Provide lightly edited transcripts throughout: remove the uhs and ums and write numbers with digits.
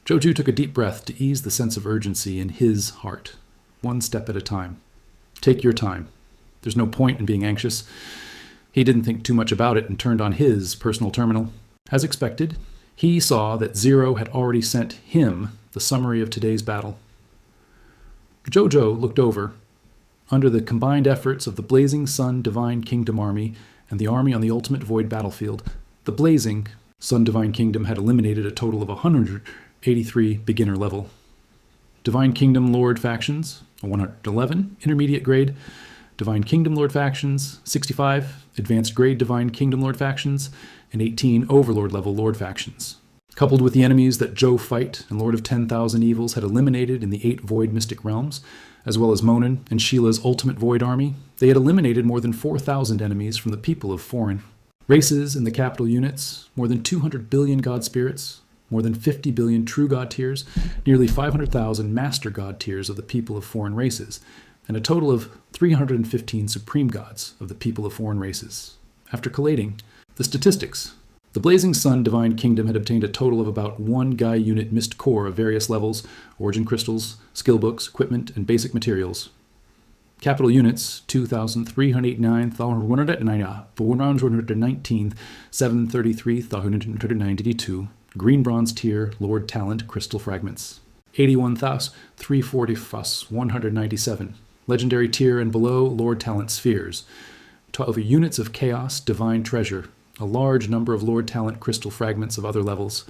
Zhou Zhou took a deep breath to ease the sense of urgency in his heart, one step at a time. Take your time. There's no point in being anxious. He didn't think too much about it and turned on his personal terminal. As expected, he saw that Zero had already sent him the summary of today's battle. Zhou Zhou looked over. Under the combined efforts of the Blazing Sun Divine Kingdom Army and the army on the Ultimate Void battlefield, the Blazing Sun Divine Kingdom had eliminated a total of 183 beginner level. Divine Kingdom Lord factions, 111 intermediate grade. Divine Kingdom Lord factions, 65 advanced grade Divine Kingdom Lord factions, and 18 Overlord level Lord factions. Coupled with the enemies that Zhou Fight and Lord of 10,000 Evils had eliminated in the 8 Void Mystic Realms, as well as Monin and Sheila's Ultimate Void Army, they had eliminated more than 4,000 enemies from the people of foreign races in the capital units, more than 200 billion God Spirits, more than 50 billion True God Tiers, nearly 500,000 Master God Tiers of the people of foreign races, and a total of 315 Supreme Gods of the people of foreign races. After collating the statistics, the Blazing Sun Divine Kingdom had obtained a total of about 1 Guy Unit Mist Core of various levels, origin crystals, skill books, equipment, and basic materials. Capital units, 2,389, 419, 733, 192. Green Bronze Tier, Lord Talent, Crystal Fragments. 81,340, 197. Legendary Tier and below, Lord Talent Spheres. 12 units of Chaos, Divine Treasure. A large number of Lord Talent Crystal Fragments of other levels.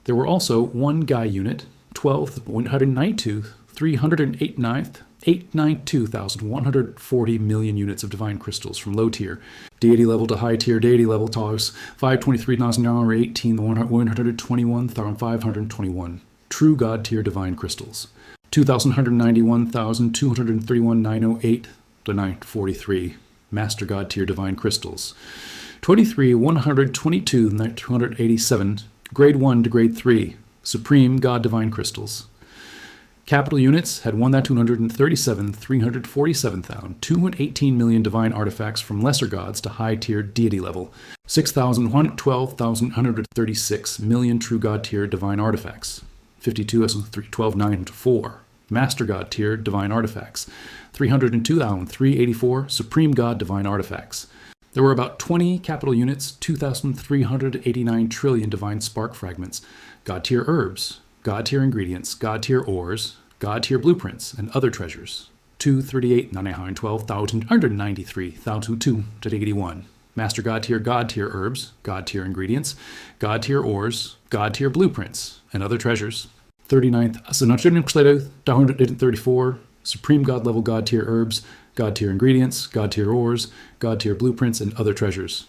There were also 1 Guy unit, 12, 192, 389th, 892,140 million units of Divine Crystals from low tier, deity level to high tier deity level TARS, 523,018, 121,521. True God tier Divine Crystals, 2,191,231,908 to 943. Master God tier Divine Crystals, 23,122,287, grade 1 to grade 3, Supreme God Divine Crystals. Capital units had 1,237,347,218 million divine artifacts from lesser gods to high-tier deity level, 6,112,136 million true god tier divine artifacts, 52,312,904 master god tier divine artifacts, 302,384 supreme god divine artifacts. There were about 20 capital units, 2,389 trillion divine spark fragments, god tier herbs, God tier ingredients, God tier ores, God tier blueprints, and other treasures. 238,912,193,281. Master God tier herbs, God tier ingredients, God tier ores, God tier blueprints, and other treasures. 39,134 Supreme God level God tier herbs, God tier ingredients, God tier ores, God tier blueprints, and other treasures.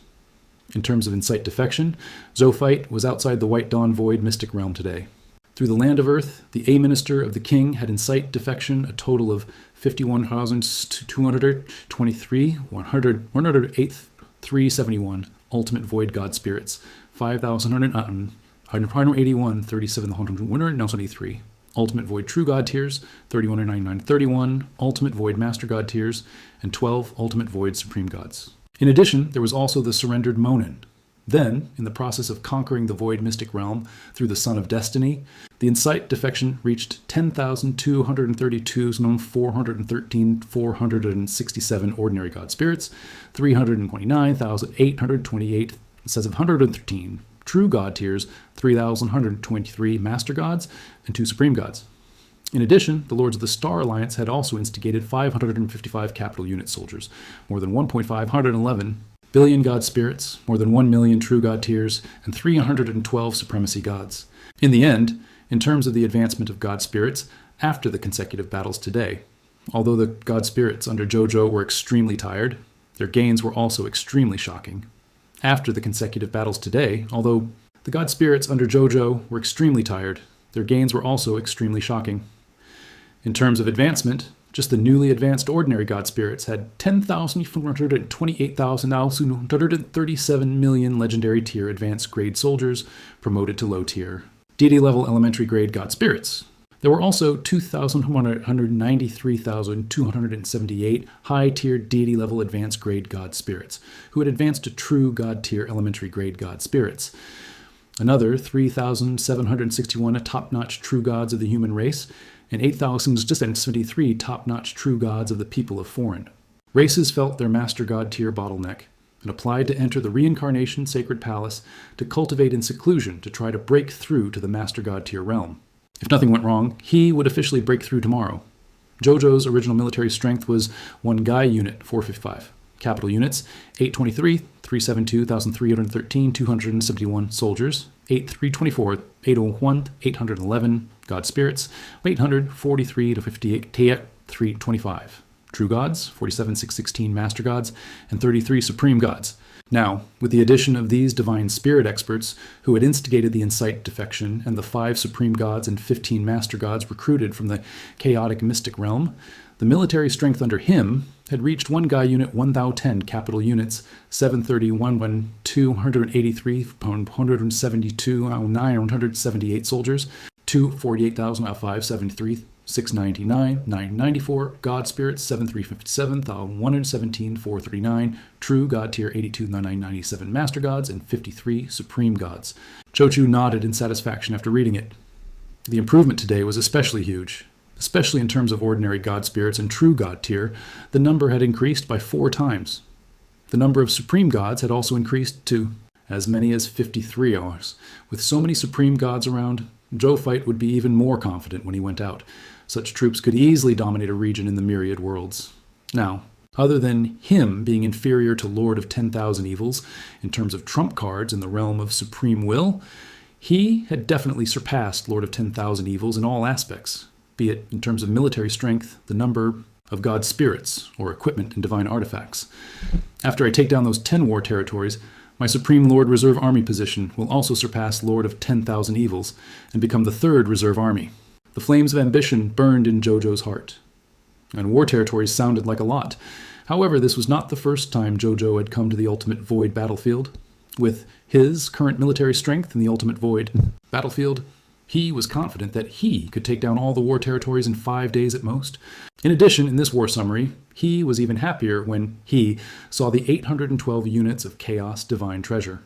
In terms of Insight Defection, Zophite was outside the White Dawn Void Mystic Realm today. Through the Land of Earth, the A-Minister of the King had Insight Defection a total of 51,223, 108,371 Ultimate Void God Spirits, 5,181, 37,173 Ultimate Void True God Tiers, 31,931 Ultimate Void Master God Tiers, and 12 Ultimate Void Supreme Gods. In addition, there was also the surrendered Monin. Then, in the process of conquering the Void Mystic Realm through the Son of Destiny, the Insight Defection reached 10,232 413,467 Ordinary God Spirits, 329,828 says of 113 True God Tiers, 3,123 Master Gods, and 2 Supreme Gods. In addition, the Lords of the Star Alliance had also instigated 555 capital unit soldiers, more than 1.511 billion God Spirits, more than 1 million True God Tiers, and 312 Supremacy Gods. In the end, in terms of the advancement of God Spirits after the consecutive battles today, although the God Spirits under Zhou Zhou were extremely tired, their gains were also extremely shocking. After the consecutive battles today, although the God Spirits under Zhou Zhou were extremely tired, their gains were also extremely shocking. In terms of advancement, just the newly advanced Ordinary God Spirits had 10,428,237 million Legendary Tier Advanced Grade Soldiers promoted to Low Tier Deity Level Elementary Grade God Spirits. There were also 2,193,278 High Tier Deity Level Advanced Grade God Spirits, who had advanced to True God Tier Elementary Grade God Spirits. another 3,761 top-notch true gods of the human race, and 8,673 top-notch true gods of the people of foreign. Races felt their master god tier bottleneck and applied to enter the reincarnation sacred palace to cultivate in seclusion to try to break through to the master god tier realm. If nothing went wrong, he would officially break through tomorrow. Zhou Zhou's original military strength was 1 Guy unit, 455. Capital units, 823, 372, 1,313, 271 soldiers, 8324, 801, 811 god spirits, 843 to 58, 325. True gods, 47,616 master gods, and 33 supreme gods. Now, with the addition of these divine spirit experts who had instigated the incite defection and the 5 supreme gods and 15 master gods recruited from the chaotic mystic realm, the military strength under him had reached 1 Guy unit 1,010 capital units, 731, 283, 172, 978 soldiers, 248,573, 699, 994, God Spirits, 7357, 117, 439, True God Tier 82, 997 Master Gods, and 53 Supreme Gods. Chochu nodded in satisfaction after reading it. The improvement today was especially huge. Especially in terms of ordinary God Spirits and True God Tier, the number had increased by 4 times. The number of Supreme Gods had also increased to as many as 53 hours. With so many Supreme Gods around, Zhou Fight would be even more confident when he went out. Such troops could easily dominate a region in the myriad worlds. Now, other than him being inferior to Lord of 10,000 Evils in terms of trump cards in the realm of supreme will, he had definitely surpassed Lord of 10,000 Evils in all aspects, be it in terms of military strength, the number of God's spirits, or equipment and divine artifacts. After I take down those 10 war territories, my Supreme Lord Reserve Army position will also surpass Lord of 10,000 Evils and become the 3rd Reserve Army. The flames of ambition burned in Zhou Zhou's heart. And war territories sounded like a lot. However, this was not the first time Zhou Zhou had come to the Ultimate Void battlefield. With his current military strength in the Ultimate Void battlefield, he was confident that he could take down all the war territories in 5 days at most. In addition, in this war summary, he was even happier when he saw the 812 units of Chaos Divine Treasure.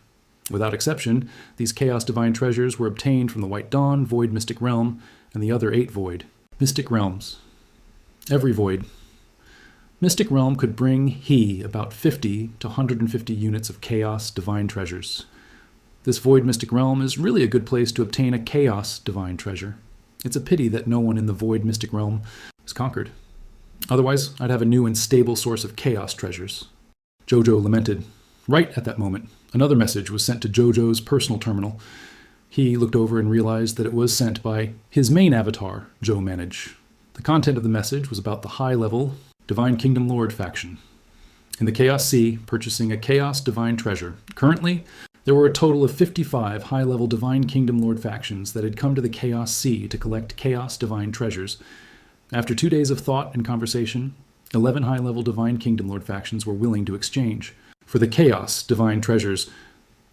Without exception, these Chaos Divine Treasures were obtained from the White Dawn, Void Mystic Realm, and the other 8 Void Mystic Realms. Every Void Mystic Realm could bring he about 50 to 150 units of Chaos Divine Treasures. This Void Mystic Realm is really a good place to obtain a Chaos Divine Treasure. It's a pity that no one in the Void Mystic Realm is conquered. Otherwise, I'd have a new and stable source of Chaos Treasures. Zhou Zhou lamented. Right at that moment, another message was sent to Zhou Zhou's personal terminal. He looked over and realized that it was sent by his main avatar, Zhou Manage. The content of the message was about the high-level Divine Kingdom Lord faction. In the Chaos Sea, purchasing a Chaos Divine Treasure. Currently, there were a total of 55 high-level Divine Kingdom Lord factions that had come to the Chaos Sea to collect Chaos Divine Treasures. After 2 days of thought and conversation, 11 high-level Divine Kingdom Lord factions were willing to exchange. For the Chaos Divine Treasures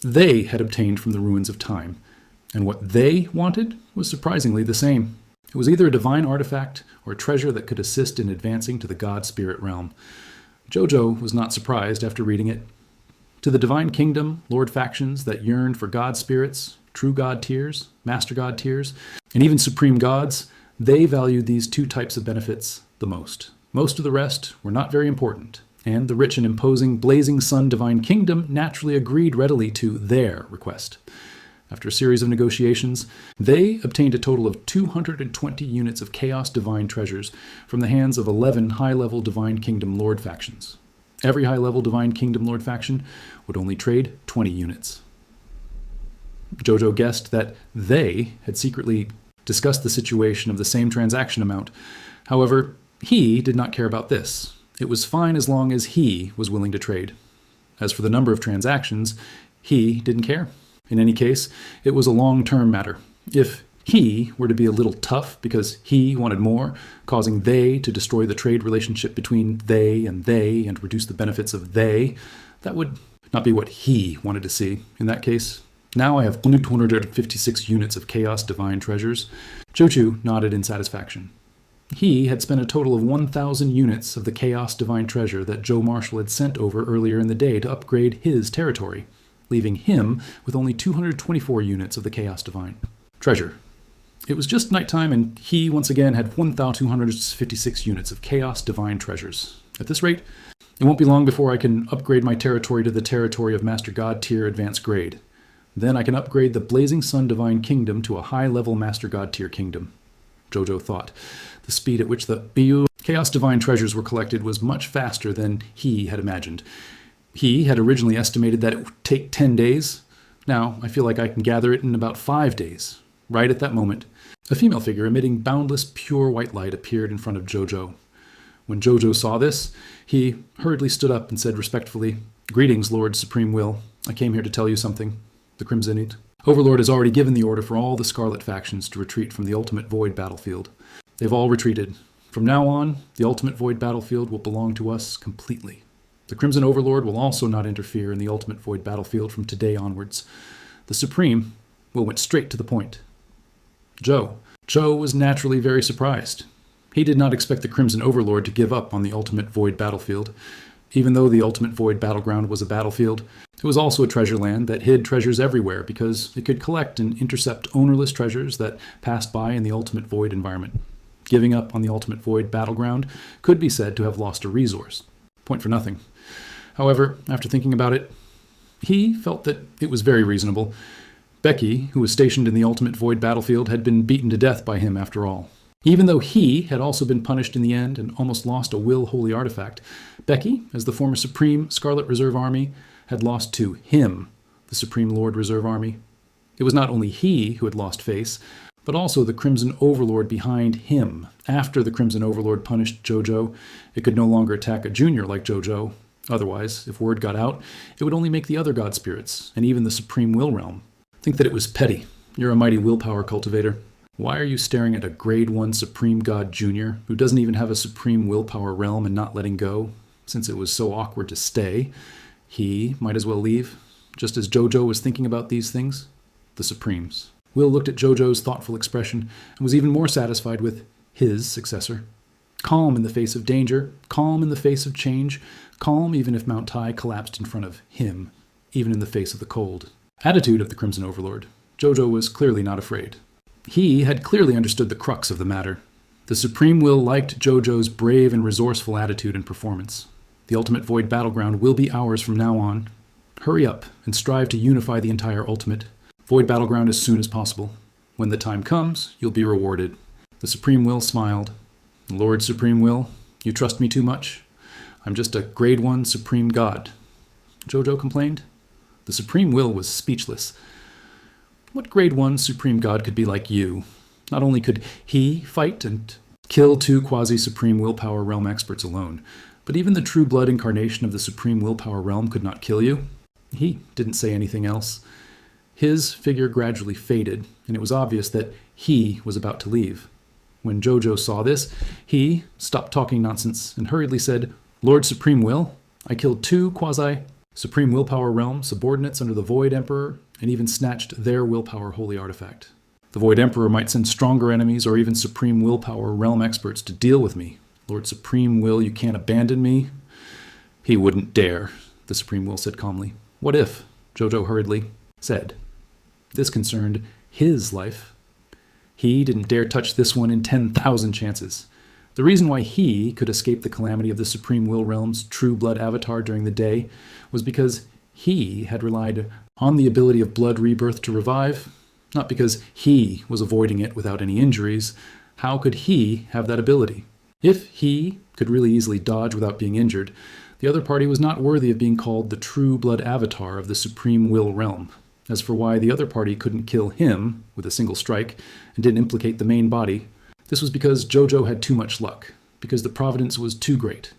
they had obtained from the ruins of time. And what they wanted was surprisingly the same. It was either a divine artifact or a treasure that could assist in advancing to the God Spirit realm. Zhou Zhou was not surprised after reading it. To the Divine Kingdom, Lord factions that yearned for God Spirits, True God Tiers, Master God Tiers, and even Supreme Gods, they valued these 2 types of benefits the most. Most of the rest were not very important, and the rich and imposing Blazing Sun Divine Kingdom naturally agreed readily to their request. After a series of negotiations, they obtained a total of 220 units of Chaos Divine Treasures from the hands of 11 high-level Divine Kingdom Lord factions. Every high-level Divine Kingdom Lord faction would only trade 20 units. Zhou Zhou guessed that they had secretly discussed the situation of the same transaction amount. However, he did not care about this. It was fine as long as he was willing to trade. As for the number of transactions, he didn't care. In any case, it was a long-term matter. If he were to be a little tough because he wanted more, causing they to destroy the trade relationship between they and reduce the benefits of they, that would not be what he wanted to see. In that case, now I have only 256 units of Chaos Divine Treasures. Chochu nodded in satisfaction. He had spent a total of 1,000 units of the Chaos Divine Treasure that Joe Marshall had sent over earlier in the day to upgrade his territory. leaving him with only 224 units of the Chaos Divine. Treasure. It was just nighttime, and he once again had 1,256 units of Chaos Divine treasures. At this rate, it won't be long before I can upgrade my territory to the territory of Master God tier advanced grade. Then I can upgrade the Blazing Sun Divine Kingdom to a high-level Master God tier kingdom. Zhou Zhou thought. The speed at which the BU Chaos Divine treasures were collected was much faster than he had imagined. He had originally estimated that it would take 10 days. Now, I feel like I can gather it in about 5 days. Right at that moment, a female figure emitting boundless, pure white light appeared in front of Zhou Zhou. When Zhou Zhou saw this, he hurriedly stood up and said respectfully, "Greetings, Lord Supreme Will. I came here to tell you something. The Crimsonid Overlord has already given the order for all the Scarlet factions to retreat from the Ultimate Void battlefield. They've all retreated. From now on, the Ultimate Void battlefield will belong to us completely. The Crimson Overlord will also not interfere in the Ultimate Void battlefield from today onwards. The Supreme will went straight to the point." Zhou was naturally very surprised. He did not expect the Crimson Overlord to give up on the Ultimate Void battlefield. Even though the Ultimate Void battleground was a battlefield, it was also a treasure land that hid treasures everywhere because it could collect and intercept ownerless treasures that passed by in the Ultimate Void environment. Giving up on the Ultimate Void battleground could be said to have lost a resource. Point for nothing. However, after thinking about it, he felt that it was very reasonable. Becky, who was stationed in the Ultimate Void battlefield, had been beaten to death by him after all. Even though he had also been punished in the end and almost lost a Will Holy artifact, Becky, as the former Supreme Scarlet Reserve Army, had lost to him, the Supreme Lord Reserve Army. It was not only he who had lost face, but also the Crimson Overlord behind him. After the Crimson Overlord punished Zhou Zhou, it could no longer attack a junior like Zhou Zhou. Otherwise, if word got out, it would only make the other god spirits, and even the Supreme Will Realm, think that it was petty. You're a mighty willpower cultivator. Why are you staring at a Grade 1 Supreme God Junior who doesn't even have a Supreme Willpower realm and not letting go? Since it was so awkward to stay, he might as well leave. Just as Zhou Zhou was thinking about these things, the Supremes. Will looked at Zhou Zhou's thoughtful expression and was even more satisfied with his successor. Calm in the face of danger, calm in the face of change, calm even if Mount Tai collapsed in front of him, even in the face of the cold. Attitude of the Crimson Overlord. Zhou Zhou was clearly not afraid. He had clearly understood the crux of the matter. The Supreme Will liked Zhou Zhou's brave and resourceful attitude and performance. The Ultimate Void battleground will be ours from now on. Hurry up and strive to unify the entire Ultimate Void battleground as soon as possible. When the time comes, you'll be rewarded. The Supreme Will smiled. "Lord Supreme Will, you trust me too much? I'm just a Grade 1 Supreme God." Zhou Zhou complained. The Supreme Will was speechless. What Grade 1 Supreme God could be like you? Not only could he fight and kill 2 quasi-Supreme Willpower Realm experts alone, but even the true blood incarnation of the Supreme Willpower Realm could not kill you. He didn't say anything else. His figure gradually faded, and it was obvious that he was about to leave. When Zhou Zhou saw this, he stopped talking nonsense and hurriedly said, "Lord Supreme Will, I killed 2 quasi-Supreme Willpower Realm subordinates under the Void Emperor, and even snatched their Willpower Holy artifact. The Void Emperor might send stronger enemies or even Supreme Willpower Realm experts to deal with me. Lord Supreme Will, you can't abandon me." "He wouldn't dare," the Supreme Will said calmly. "What if?" Zhou Zhou hurriedly said. This concerned his life. He didn't dare touch this one in 10,000 chances. The reason why he could escape the calamity of the Supreme Will Realm's true blood avatar during the day was because he had relied on the ability of blood rebirth to revive, not because he was avoiding it without any injuries. How could he have that ability? If he could really easily dodge without being injured, the other party was not worthy of being called the true blood avatar of the Supreme Will Realm. As for why the other party couldn't kill him with a single strike and didn't implicate the main body, this was because Zhou Zhou had too much luck, because the providence was too great.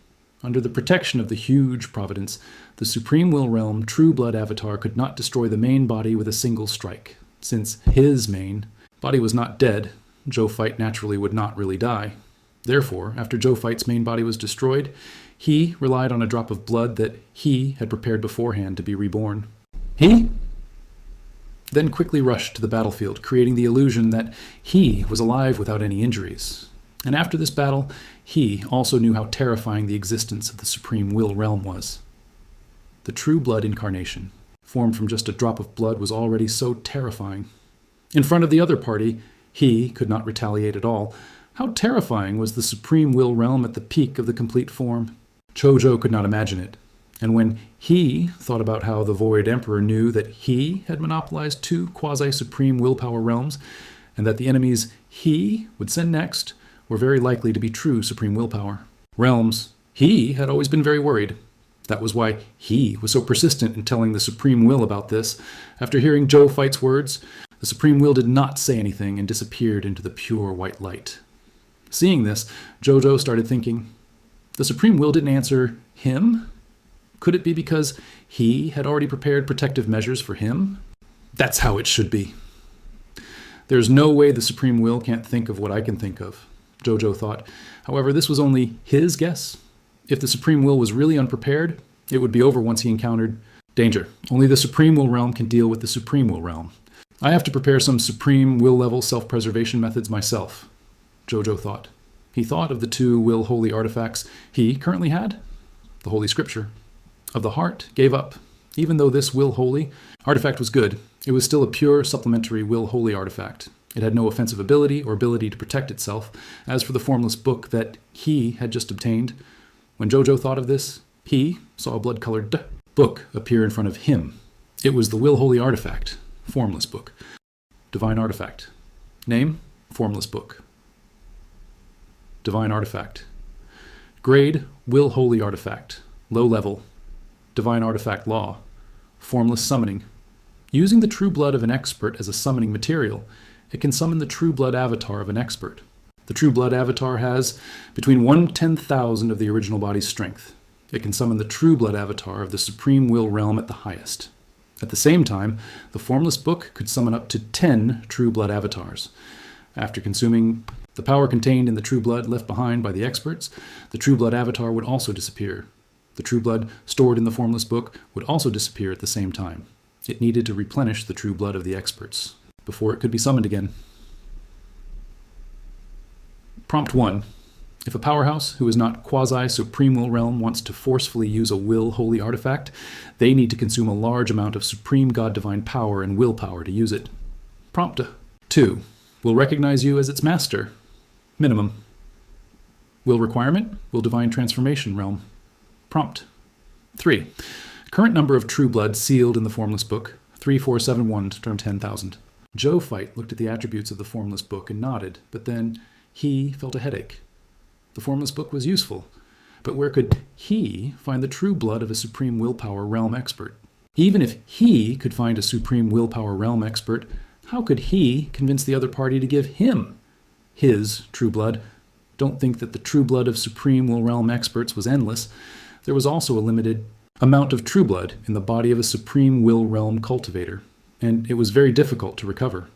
Under the protection of the huge providence, the Supreme Will Realm True Blood Avatar could not destroy the main body with a single strike. Since his main body was not dead, Zhou Fight naturally would not really die. Therefore, after Zhou Fight's main body was destroyed, he relied on a drop of blood that he had prepared beforehand to be reborn. He then quickly rushed to the battlefield, creating the illusion that he was alive without any injuries. And after this battle, he also knew how terrifying the existence of the Supreme Will Realm was. The True Blood Incarnation. formed from just a drop of blood, was already so terrifying. In front of the other party, he could not retaliate at all. How terrifying was the supreme will realm at the peak of the complete form? Zhou Zhou could not imagine it. And when he thought about how the Void Emperor knew that he had monopolized 2 quasi-supreme willpower realms, and that the enemies he would send next were very likely to be true supreme willpower realms, he had always been very worried. That was why he was so persistent in telling the Supreme Will about this. After hearing Zhou Fight's words, the Supreme Will did not say anything and disappeared into the pure white light. Seeing this, Zhou Zhou started thinking, the Supreme Will didn't answer him? Could it be because he had already prepared protective measures for him? That's how it should be. There's no way the Supreme Will can't think of what I can think of, Zhou Zhou thought. However, this was only his guess. If the Supreme Will was really unprepared, it would be over once he encountered danger. Only the Supreme Will realm can deal with the Supreme Will realm. I have to prepare some Supreme Will level self-preservation methods myself, Zhou Zhou thought. He thought of the 2 will holy artifacts he currently had. The Holy Scripture of the heart gave up. Even though this will holy artifact was good, it was still a pure supplementary will holy artifact. It had no offensive ability or ability to protect itself. As for the formless book that he had just obtained, when Zhou Zhou thought of this, he saw a blood-colored book appear in front of him. It was the will holy artifact, formless book. Divine artifact. Name, formless book. Divine artifact. Grade, will holy artifact. Low level. Divine artifact law. Formless summoning. Using the true blood of an expert as a summoning material, it can summon the true blood avatar of an expert. The true blood avatar has between 1/10,000 of the original body's strength. It can summon the true blood avatar of the supreme will realm at the highest. At the same time, the formless book could summon up to 10 true blood avatars. After consuming the power contained in the true blood left behind by the experts, the true blood avatar would also disappear. The true blood stored in the formless book would also disappear at the same time. It needed to replenish the true blood of the experts before it could be summoned again. Prompt 1. If a powerhouse who is not quasi-supreme will realm wants to forcefully use a will holy artifact, they need to consume a large amount of supreme god divine power and willpower to use it. Prompt 2. Will recognize you as its master. Minimum. Will requirement, will divine transformation realm. Prompt 3. Current number of true blood sealed in the formless book, 3471 to 10,000. Zhou Fight looked at the attributes of the formless book and nodded, but then he felt a headache. The formless book was useful, but where could he find the true blood of a supreme willpower realm expert? Even if he could find a supreme willpower realm expert, how could he convince the other party to give him his true blood? Don't think that the true blood of supreme will realm experts was endless. There was also a limited amount of true blood in the body of a supreme will realm cultivator, and it was very difficult to recover.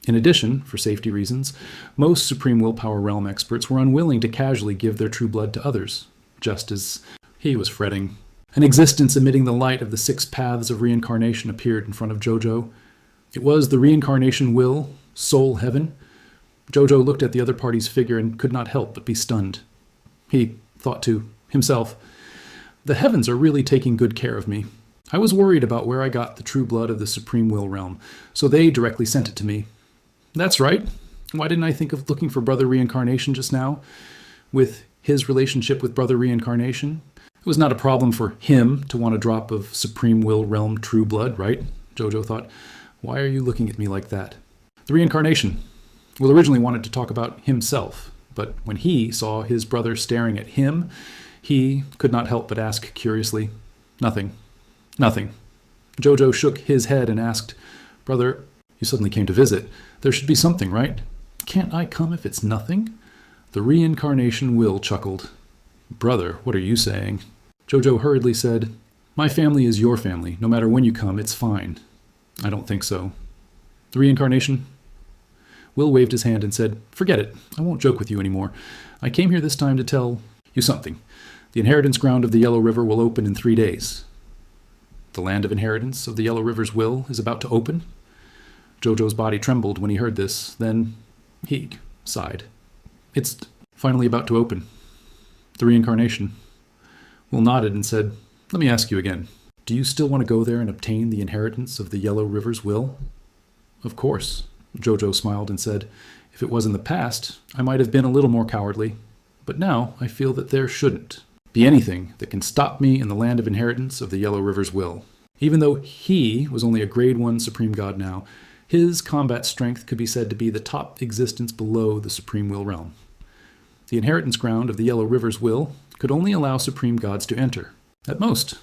In addition, for safety reasons, most supreme willpower realm experts were unwilling to casually give their true blood to others, just as he was fretting. An existence emitting the light of the 6 paths of reincarnation appeared in front of Zhou Zhou. It was the reincarnation will, soul heaven. Zhou Zhou looked at the other party's figure and could not help but be stunned. He thought to himself, the heavens are really taking good care of me. I was worried about where I got the true blood of the supreme will realm, so they directly sent it to me. That's right. Why didn't I think of looking for Brother Reincarnation just now? With his relationship with Brother Reincarnation, it was not a problem for him to want a drop of supreme will realm true blood, right? Zhou Zhou thought, why are you looking at me like that? The reincarnation. Will originally wanted to talk about himself, but when he saw his brother staring at him, he could not help but ask curiously, Nothing. Zhou Zhou shook his head and asked, Brother, you suddenly came to visit. There should be something, right? Can't I come if it's nothing? The reincarnation will chuckled. Brother, what are you saying? Zhou Zhou hurriedly said, My family is your family. No matter when you come, it's fine. I don't think so. The reincarnation? Will waved his hand and said, Forget it. I won't joke with you anymore. I came here this time to tell you something. The inheritance ground of the Yellow River will open in 3 days. The land of inheritance of the Yellow River's will is about to open? Zhou Zhou's body trembled when he heard this. Then he sighed. It's finally about to open. The reincarnation. Will nodded and said, Let me ask you again. Do you still want to go there and obtain the inheritance of the Yellow River's will? Of course, Zhou Zhou smiled and said, if it was in the past, I might have been a little more cowardly, but now I feel that there shouldn't be anything that can stop me in the land of inheritance of the Yellow River's will. Even though he was only a grade 1 supreme god now, his combat strength could be said to be the top existence below the supreme will realm. The inheritance ground of the Yellow River's will could only allow supreme gods to enter, at most.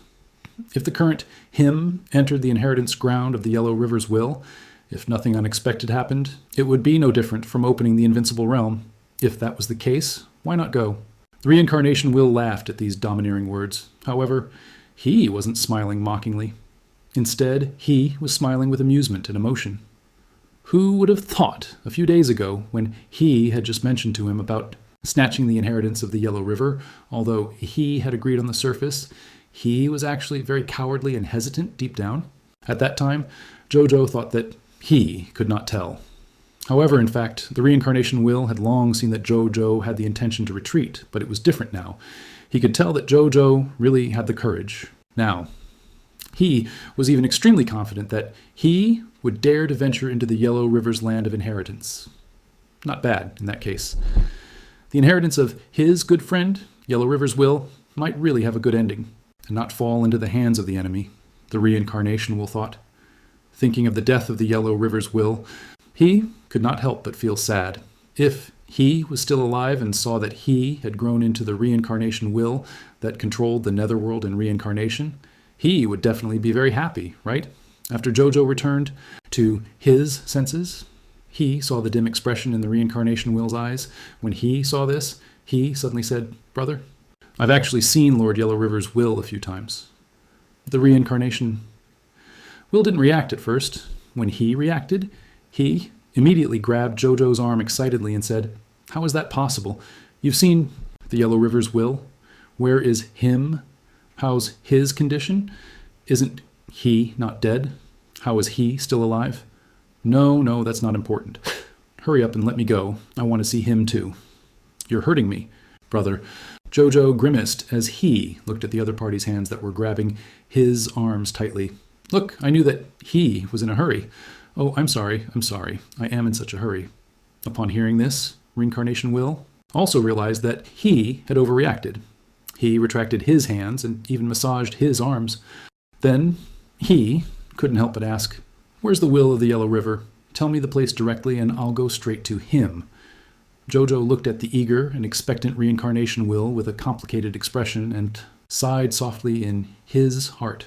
If the current him entered the inheritance ground of the Yellow River's will, if nothing unexpected happened, it would be no different from opening the invincible realm. If that was the case, why not go? The reincarnation will laughed at these domineering words. However, he wasn't smiling mockingly. Instead, he was smiling with amusement and emotion. Who would have thought a few days ago, when he had just mentioned to him about snatching the inheritance of the Yellow River, although he had agreed on the surface, he was actually very cowardly and hesitant deep down? At that time, Zhou Zhou thought that he could not tell. However, in fact, the reincarnation will had long seen that Zhou Zhou had the intention to retreat, but it was different now. He could tell that Zhou Zhou really had the courage. Now, he was even extremely confident that he would dare to venture into the Yellow River's land of inheritance. Not bad, in that case. The inheritance of his good friend, Yellow River's will, might really have a good ending, and not fall into the hands of the enemy, the reincarnation will thought. Thinking of the death of the Yellow River's will, he could not help but feel sad. If he was still alive and saw that he had grown into the reincarnation will that controlled the netherworld and reincarnation, he would definitely be very happy, right? After Zhou Zhou returned to his senses, he saw the dim expression in the reincarnation will's eyes. When he saw this, he suddenly said, "Brother, I've actually seen Lord Yellow River's will a few times." The reincarnation will didn't react at first. When he reacted, he immediately grabbed Zhou Zhou's arm excitedly and said, "How is that possible? You've seen the Yellow River's will. Where is him? How's his condition? Isn't he not dead? How is he still alive?" No, that's not important. Hurry up and let me go. I want to see him too." "You're hurting me, brother." Zhou Zhou grimaced as he looked at the other party's hands that were grabbing his arms tightly. "Look, I knew that he was in a hurry." "Oh, I'm sorry. I am in such a hurry." Upon hearing this, reincarnation will also realized that he had overreacted. He retracted his hands and even massaged his arms. Then he couldn't help but ask, "Where's the will of the Yellow River? Tell me the place directly and I'll go straight to him." Zhou Zhou looked at the eager and expectant reincarnation will with a complicated expression and sighed softly in his heart.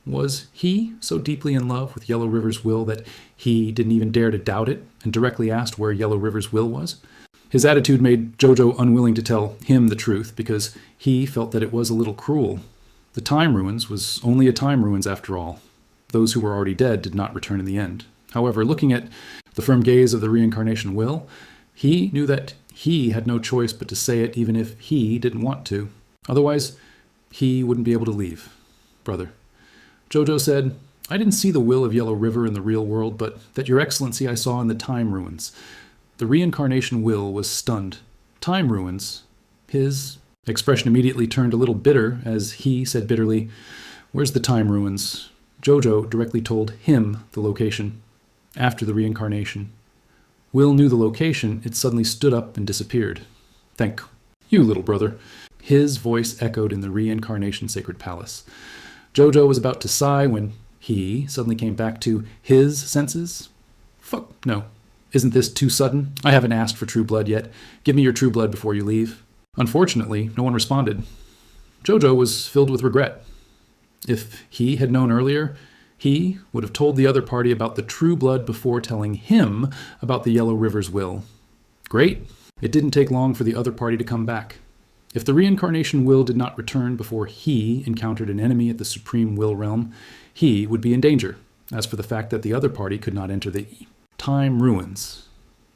Was he so deeply in love with Yellow River's will that he didn't even dare to doubt it and directly asked where Yellow River's will was? His attitude made Zhou Zhou unwilling to tell him the truth because he felt that it was a little cruel. The time ruins was only a time ruins after all. Those who were already dead did not return in the end. However, looking at the firm gaze of the reincarnation will, he knew that he had no choice but to say it even if he didn't want to. Otherwise, he wouldn't be able to leave. "Brother," Zhou Zhou said, "I didn't see the will of Yellow River in the real world, but that Your Excellency I saw in the time ruins." The reincarnation will was stunned. Time ruins? His expression immediately turned a little bitter as he said bitterly, "Where's the time ruins?" Zhou Zhou directly told him the location. After the reincarnation, Will knew the location. It suddenly stood up and disappeared. "Thank you, little brother." His voice echoed in the reincarnation sacred palace. Zhou Zhou was about to sigh when he suddenly came back to his senses. "Fuck, no. Isn't this too sudden? I haven't asked for true blood yet. Give me your true blood before you leave." Unfortunately, no one responded. Zhou Zhou was filled with regret. If he had known earlier, he would have told the other party about the true blood before telling him about the Yellow River's will. Great. It didn't take long for the other party to come back. If the reincarnation will did not return before he encountered an enemy at the supreme will realm, he would be in danger. As for the fact that the other party could not enter the time ruins,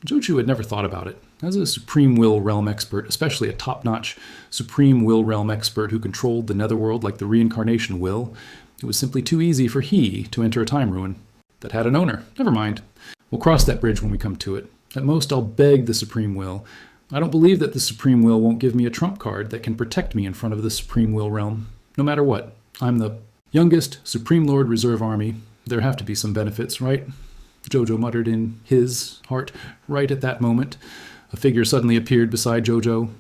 Zhou Zhou had never thought about it. As a supreme will realm expert, especially a top-notch supreme will realm expert who controlled the netherworld like the reincarnation will, it was simply too easy for he to enter a time ruin that had an owner. Never mind. We'll cross that bridge when we come to it. At most, I'll beg the supreme will. I don't believe that the supreme will won't give me a trump card that can protect me in front of the supreme will realm. No matter what, I'm the Youngest Supreme Lord Reserve Army, there have to be some benefits, right? Zhou Zhou muttered in his heart. Right at that moment, a figure suddenly appeared beside Zhou Zhou.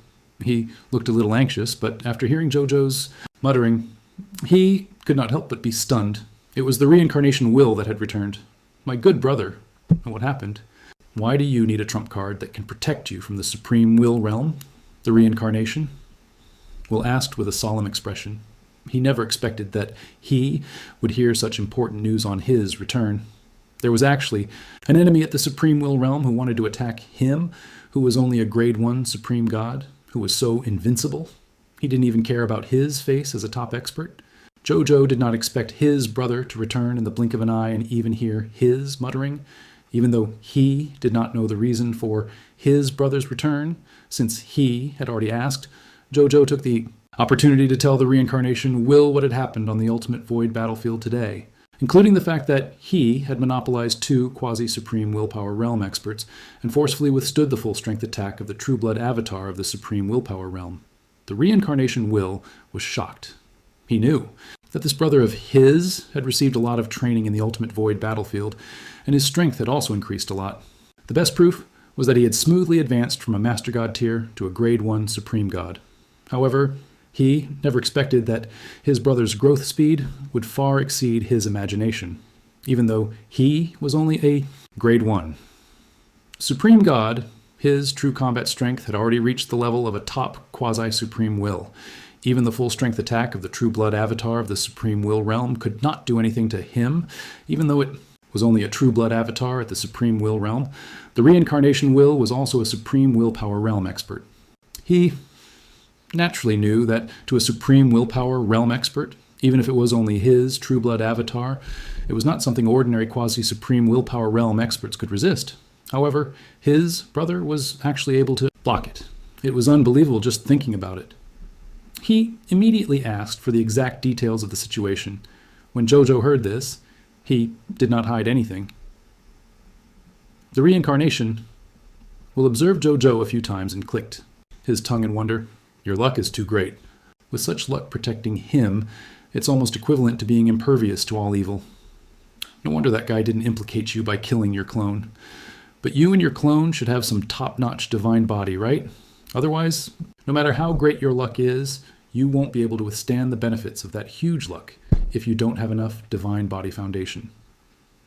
He looked a little anxious, but after hearing Zhou Zhou's muttering, he could not help but be stunned. It was the reincarnation Will that had returned. My good brother. What happened? Why do you need a trump card that can protect you from the Supreme Will realm? The reincarnation? Will asked with a solemn expression. He never expected that he would hear such important news on his return. There was actually an enemy at the Supreme Will realm who wanted to attack him, who was only a grade 1 Supreme God, who was so invincible. He didn't even care about his face as a top expert. Zhou Zhou did not expect his brother to return in the blink of an eye and even hear his muttering, even though he did not know the reason for his brother's return. Since he had already asked, Zhou Zhou took the opportunity to tell the reincarnation Will what had happened on the Ultimate Void battlefield today, including the fact that he had monopolized 2 quasi-supreme willpower realm experts and forcefully withstood the full-strength attack of the True Blood avatar of the supreme willpower realm. The reincarnation Will was shocked. He knew that this brother of his had received a lot of training in the Ultimate Void battlefield, and his strength had also increased a lot. The best proof was that he had smoothly advanced from a Master God tier to a Grade 1 Supreme God. However, he never expected that his brother's growth speed would far exceed his imagination, even though he was only a Grade 1. Supreme God, his true combat strength had already reached the level of a top quasi-supreme will. Even the full-strength attack of the True Blood avatar of the Supreme Will realm could not do anything to him, even though it was only a True Blood avatar at the Supreme Will realm. The Reincarnation Will was also a Supreme Willpower realm expert. He naturally knew that to a Supreme Willpower realm expert, even if it was only his True Blood avatar, it was not something ordinary quasi-Supreme Willpower realm experts could resist. However, his brother was actually able to block it. It was unbelievable just thinking about it. He immediately asked for the exact details of the situation. When Zhou Zhou heard this, he did not hide anything. The reincarnation will observe Zhou Zhou a few times and clicked, his tongue in wonder. Your luck is too great. With such luck protecting him, it's almost equivalent to being impervious to all evil. No wonder that guy didn't implicate you by killing your clone. But you and your clone should have some top-notch divine body, right? Otherwise, no matter how great your luck is, you won't be able to withstand the benefits of that huge luck if you don't have enough divine body foundation.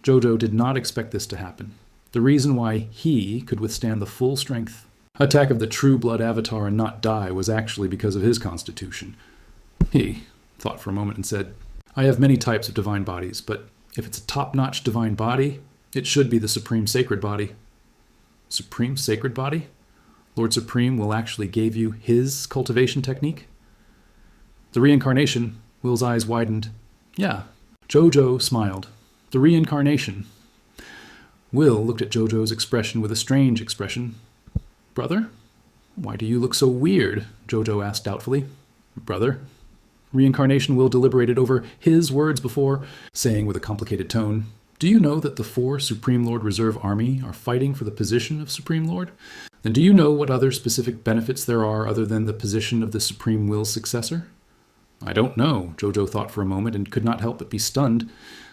Zhou Zhou did not expect this to happen. The reason why he could withstand the full strength attack of the True Blood avatar and not die was actually because of his constitution. He thought for a moment and said, I have many types of divine bodies, but if it's a top-notch divine body, it should be the Supreme Sacred Body. Supreme Sacred Body? Lord Supreme will actually gave you his cultivation technique? The reincarnation, Will's eyes widened. Yeah. Zhou Zhou smiled. The reincarnation. Will looked at Zhou Zhou's expression with a strange expression. Brother? Why do you look so weird? Zhou Zhou asked doubtfully. Brother? Reincarnation Will deliberated over his words before saying with a complicated tone, do you know that the 4 Supreme Lord Reserve Army are fighting for the position of Supreme Lord? Then do you know what other specific benefits there are other than the position of the Supreme Will's successor? I don't know, Zhou Zhou thought for a moment and could not help but be stunned.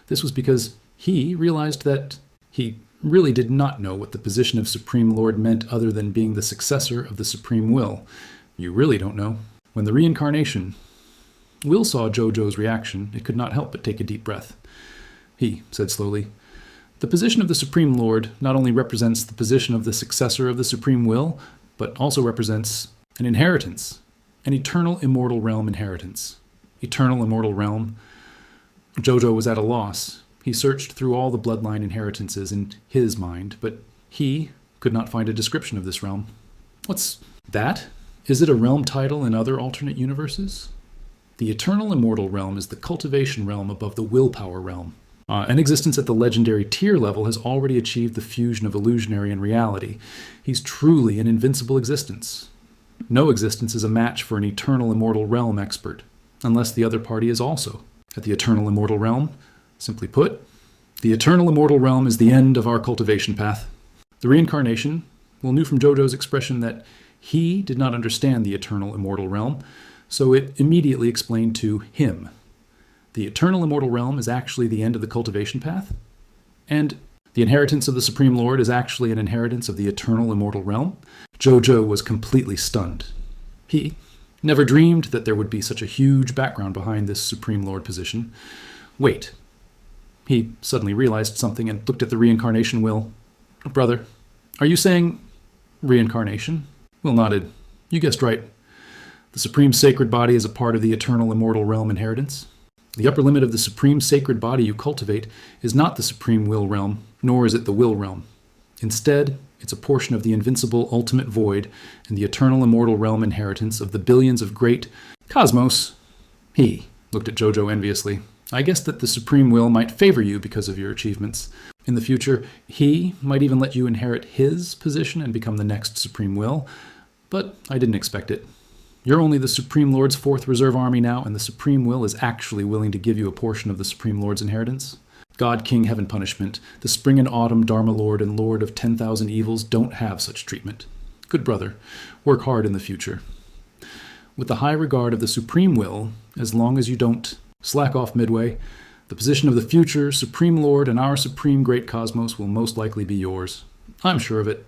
This was because he realized that he really did not know what the position of Supreme Lord meant other than being the successor of the Supreme Will. You really don't know. When the reincarnation, Will saw Zhou Zhou's reaction, it could not help but take a deep breath. He said slowly, the position of the Supreme Lord not only represents the position of the successor of the Supreme Will, but also represents an inheritance, an eternal immortal realm inheritance. Eternal immortal realm. Zhou Zhou was at a loss. He searched through all the bloodline inheritances in his mind, but he could not find a description of this realm. What's that? Is it a realm title in other alternate universes? The eternal immortal realm is the cultivation realm above the willpower realm. An existence at the legendary tier level has already achieved the fusion of illusionary and reality. He's truly an invincible existence. No existence is a match for an eternal immortal realm expert, unless the other party is also at the eternal immortal realm. Simply put, the eternal immortal realm is the end of our cultivation path. The reincarnation knew from Zhou Zhou's expression that he did not understand the eternal immortal realm, so it immediately explained to him. The eternal immortal realm is actually the end of the cultivation path, and the inheritance of the Supreme Lord is actually an inheritance of the eternal immortal realm. Zhou Zhou was completely stunned. He never dreamed that there would be such a huge background behind this Supreme Lord position. Wait. He suddenly realized something and looked at the reincarnation will. Brother, are you saying reincarnation? Will nodded. You guessed right. The Supreme Sacred Body is a part of the eternal immortal realm inheritance. The upper limit of the Supreme Sacred Body you cultivate is not the Supreme Will realm, nor is it the Will realm. Instead, it's a portion of the invincible ultimate void and the eternal immortal realm inheritance of the billions of great cosmos. He looked at Zhou Zhou enviously. I guess that the Supreme Will might favor you because of your achievements. In the future, he might even let you inherit his position and become the next Supreme Will, but I didn't expect it. You're only the Supreme Lord's 4th Reserve Army now, and the Supreme Will is actually willing to give you a portion of the Supreme Lord's inheritance. God, King, Heaven, Punishment, the Spring and Autumn Dharma Lord and Lord of 10,000 evils don't have such treatment. Good brother, work hard in the future. With the high regard of the Supreme Will, as long as you don't slack off midway, the position of the future Supreme Lord and our Supreme Great Cosmos will most likely be yours. I'm sure of it.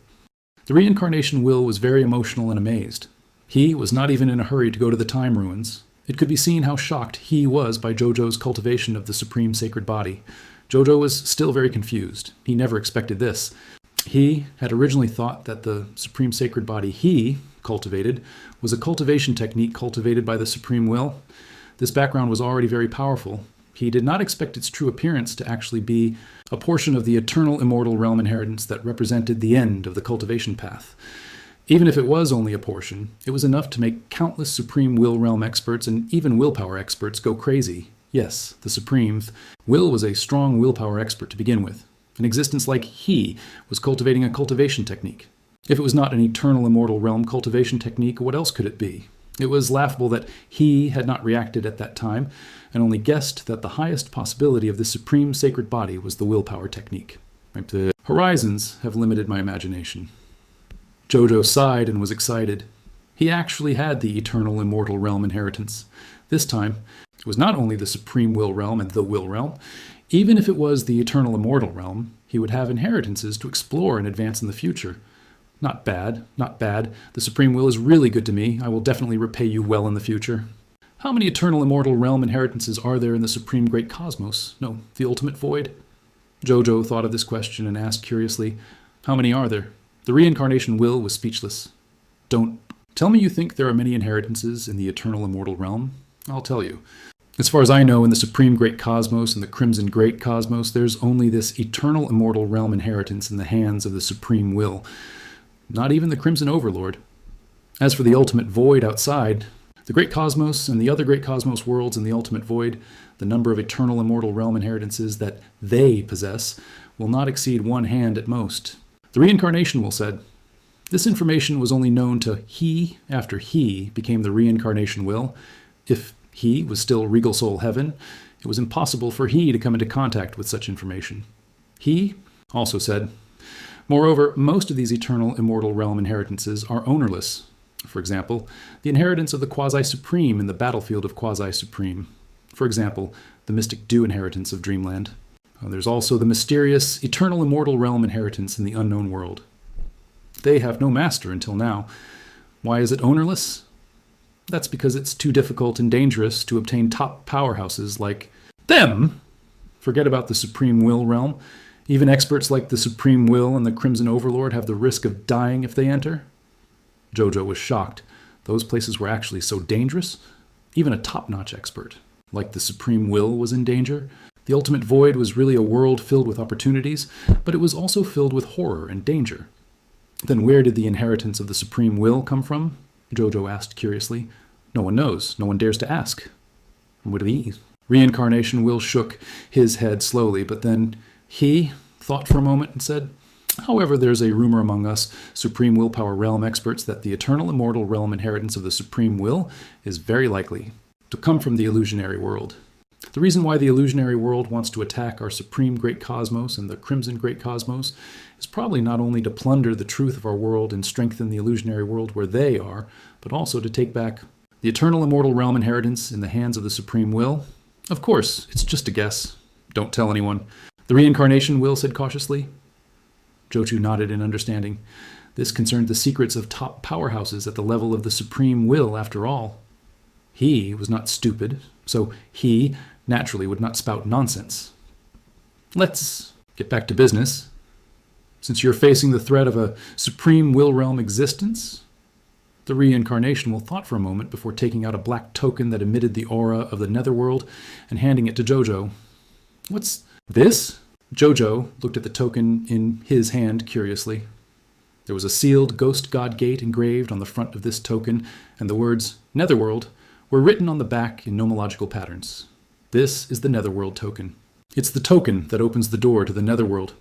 The reincarnation will was very emotional and amazed. He was not even in a hurry to go to the time ruins. It could be seen how shocked he was by Zhou Zhou's cultivation of the Supreme Sacred Body. Zhou Zhou was still very confused. He never expected this. He had originally thought that the Supreme Sacred Body he cultivated was a cultivation technique cultivated by the Supreme Will. This background was already very powerful. He did not expect its true appearance to actually be a portion of the eternal immortal realm inheritance that represented the end of the cultivation path. Even if it was only a portion, it was enough to make countless Supreme Will realm experts and even willpower experts go crazy. Yes, the Supreme Will was a strong willpower expert to begin with. An existence like he was cultivating a cultivation technique. If it was not an eternal immortal realm cultivation technique, what else could it be? It was laughable that he had not reacted at that time and only guessed that the highest possibility of the Supreme Sacred Body was the willpower technique. The horizons have limited my imagination. Zhou Zhou sighed and was excited. He actually had the eternal immortal realm inheritance. This time, it was not only the Supreme Will realm and the Will realm. Even if it was the eternal immortal realm, he would have inheritances to explore and advance in the future. Not bad, not bad. The Supreme Will is really good to me. I will definitely repay you well in the future. How many eternal immortal realm inheritances are there in the Supreme Great Cosmos? No, the Ultimate Void? Zhou Zhou thought of this question and asked curiously, how many are there? The reincarnation will was speechless. Don't tell me you think there are many inheritances in the eternal immortal realm. I'll tell you. As far as I know, in the Supreme Great Cosmos and the Crimson Great Cosmos, there's only this eternal immortal realm inheritance in the hands of the Supreme Will. Not even the Crimson Overlord. As for the Ultimate Void outside, the Great Cosmos and the other Great Cosmos worlds in the Ultimate Void, the number of eternal immortal realm inheritances that they possess will not exceed one hand at most. The reincarnation will said, this information was only known to he after he became the reincarnation will. If he was still Regal Soul Heaven, it was impossible for he to come into contact with such information. He also said, moreover, most of these eternal immortal realm inheritances are ownerless. For example, the inheritance of the Quasi-Supreme in the battlefield of Quasi-Supreme. For example, the Mystic Dew inheritance of Dreamland. There's also the mysterious, eternal immortal realm inheritance in the unknown world. They have no master until now. Why is it ownerless? That's because it's too difficult and dangerous to obtain top powerhouses like them. Forget about the Supreme Will realm. Even experts like the Supreme Will and the Crimson Overlord have the risk of dying if they enter. Zhou Zhou was shocked. Those places were actually so dangerous. Even a top-notch expert, like the Supreme Will, was in danger. The Ultimate Void was really a world filled with opportunities, but it was also filled with horror and danger. Then where did the inheritance of the Supreme Will come from? Zhou Zhou asked curiously. No one knows. No one dares to ask. What did he? Reincarnation Will shook his head slowly, but then he thought for a moment and said, however, there's a rumor among us Supreme Willpower Realm experts that the eternal immortal realm inheritance of the Supreme Will is very likely to come from the illusionary world. The reason why the illusionary world wants to attack our Supreme Great Cosmos and the Crimson Great Cosmos is probably not only to plunder the truth of our world and strengthen the illusionary world where they are, but also to take back the eternal immortal realm inheritance in the hands of the Supreme Will. Of course, it's just a guess. Don't tell anyone. The reincarnation will said cautiously. Zhou Zhou nodded in understanding. This concerned the secrets of top powerhouses at the level of the supreme will, after all. He was not stupid, so he naturally would not spout nonsense. Let's get back to business. Since you're facing the threat of a supreme will realm existence, the reincarnation will thought for a moment before taking out a black token that emitted the aura of the netherworld and handing it to Zhou Zhou. What's this? Zhou Zhou looked at the token in his hand curiously. There was a sealed ghost god gate engraved on the front of this token, and the words Netherworld were written on the back in nomological patterns. This is the Netherworld token. It's the token that opens the door to the Netherworld.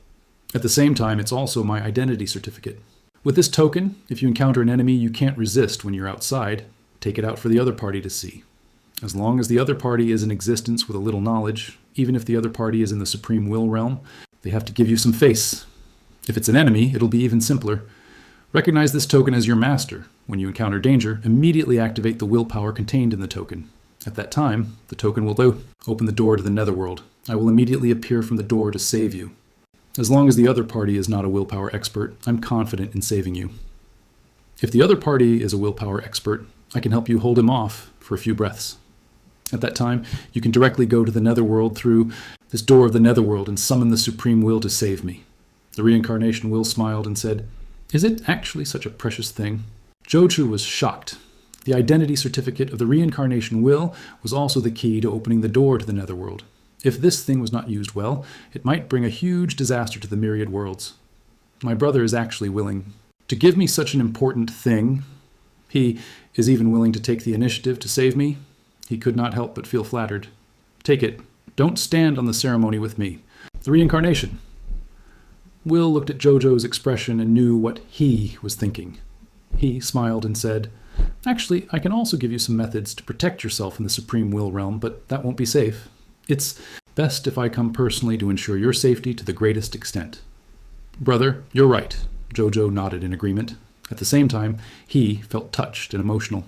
At the same time, it's also my identity certificate. With this token, if you encounter an enemy you can't resist when you're outside, take it out for the other party to see. As long as the other party is in existence with a little knowledge, even if the other party is in the supreme will realm, they have to give you some face. If it's an enemy, it'll be even simpler. Recognize this token as your master. When you encounter danger, immediately activate the willpower contained in the token. At that time, the token will open the door to the Netherworld. I will immediately appear from the door to save you. As long as the other party is not a willpower expert, I'm confident in saving you. If the other party is a willpower expert, I can help you hold him off for a few breaths. At that time, you can directly go to the Netherworld through this door of the Netherworld and summon the Supreme Will to save me. The reincarnation will smiled and said, Is it actually such a precious thing? Zhou Zhou was shocked. The identity certificate of the reincarnation will was also the key to opening the door to the Netherworld. If this thing was not used well, it might bring a huge disaster to the myriad worlds. My brother is actually willing to give me such an important thing. He is even willing to take the initiative to save me. He could not help but feel flattered. Take it. Don't stand on the ceremony with me. The reincarnation. Will looked at Zhou Zhou's expression and knew what he was thinking. He smiled and said, Actually, I can also give you some methods to protect yourself in the Supreme Will realm, but that won't be safe. It's best if I come personally to ensure your safety to the greatest extent. Brother, you're right. Zhou Zhou nodded in agreement. At the same time, he felt touched and emotional.